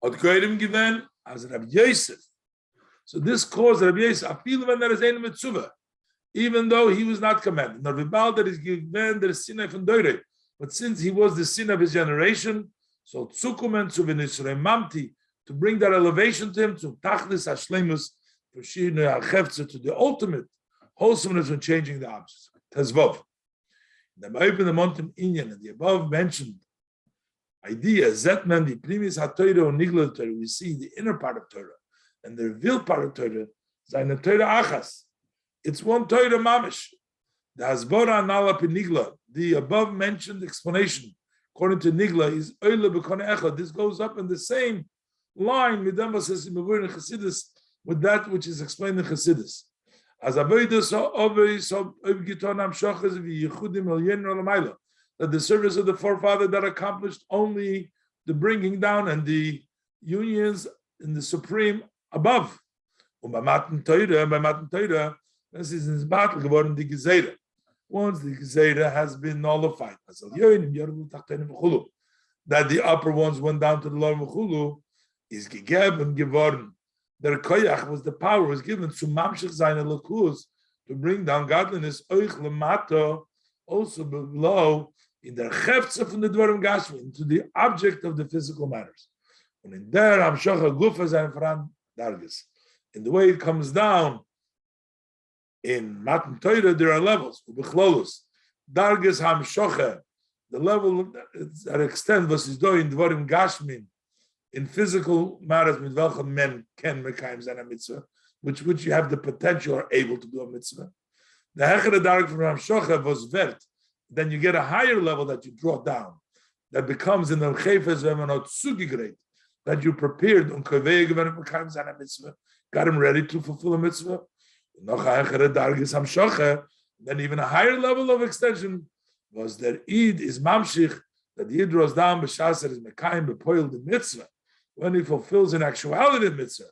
Had Goyim given as Rabbi Yosef. So this caused Rabbi Yosef, apil when there is ein mitzvah, even though he was not commanded. Nor v'bal that is given there is sinai from doire. But since he was the sin of his generation, so tzukumen zu v'nisrei mamti, to bring that elevation to him, to tachlis hashlemus, for shirnei hachefza, to the ultimate wholesomeness when changing the opposites. Tezvov. The Ma'ib in the mountain Inyan, and the above mentioned idea, Zetman, the previous HaTorah or Nigla Torah, we see the inner part of Torah, and the revealed part of Torah, Zaina Torah Achas. It's one Torah Mamish. The Hasbora Nala Nigla, the above mentioned explanation, according to Nigla, is Oile B'Kone Echad. This goes up in the same line with that which is explained in Chassidus. As that the service of the forefather that accomplished only the bringing down and the unions in the supreme above. By Matan Torah, this is in his battle geworden die Gezeira. Once the Gezeira has been nullified, that the upper ones went down to the lower Mechulu, is gegeben geworden. Their koyach was the power was given to mamshich zayin elokus to bring down godliness oich lemato, also below in their cheftza from the dvarim gashmi into the object of the physical matters. And in there amshocha gufa zayin fran dargis. In the way it comes down in Matan Torah, there are levels. Ubechlolus dargis hamshocha, the level that extend was is doing dvarim gashmin. In physical matters, with welchem men can mekayim zan a mitzvah, which you have the potential or able to do a mitzvah. The hechere dark from Ramshocha was vert. Then you get a higher level that you draw down, that becomes in the chayfes ve'manot sugi that you prepared on kovei gewen mekayim zan a mitzvah, got him ready to fulfill a mitzvah. Noch a hechere dark is Hamshocha. Then even a higher level of extension was that Eid is mamshich, that the Eid draws down b'shasar is mekayim b'poil the mitzvah. When he fulfills in actuality the mitzvah,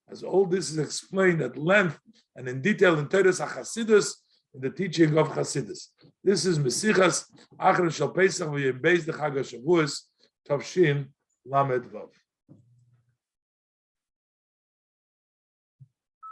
as all this is explained at length and in detail in Torah HaChasidus, in the teaching of Chasidus. This is Sichos Achron Shel Pesach v'Yem Beis the Chag HaShavuos Tavshin Lamed Vav.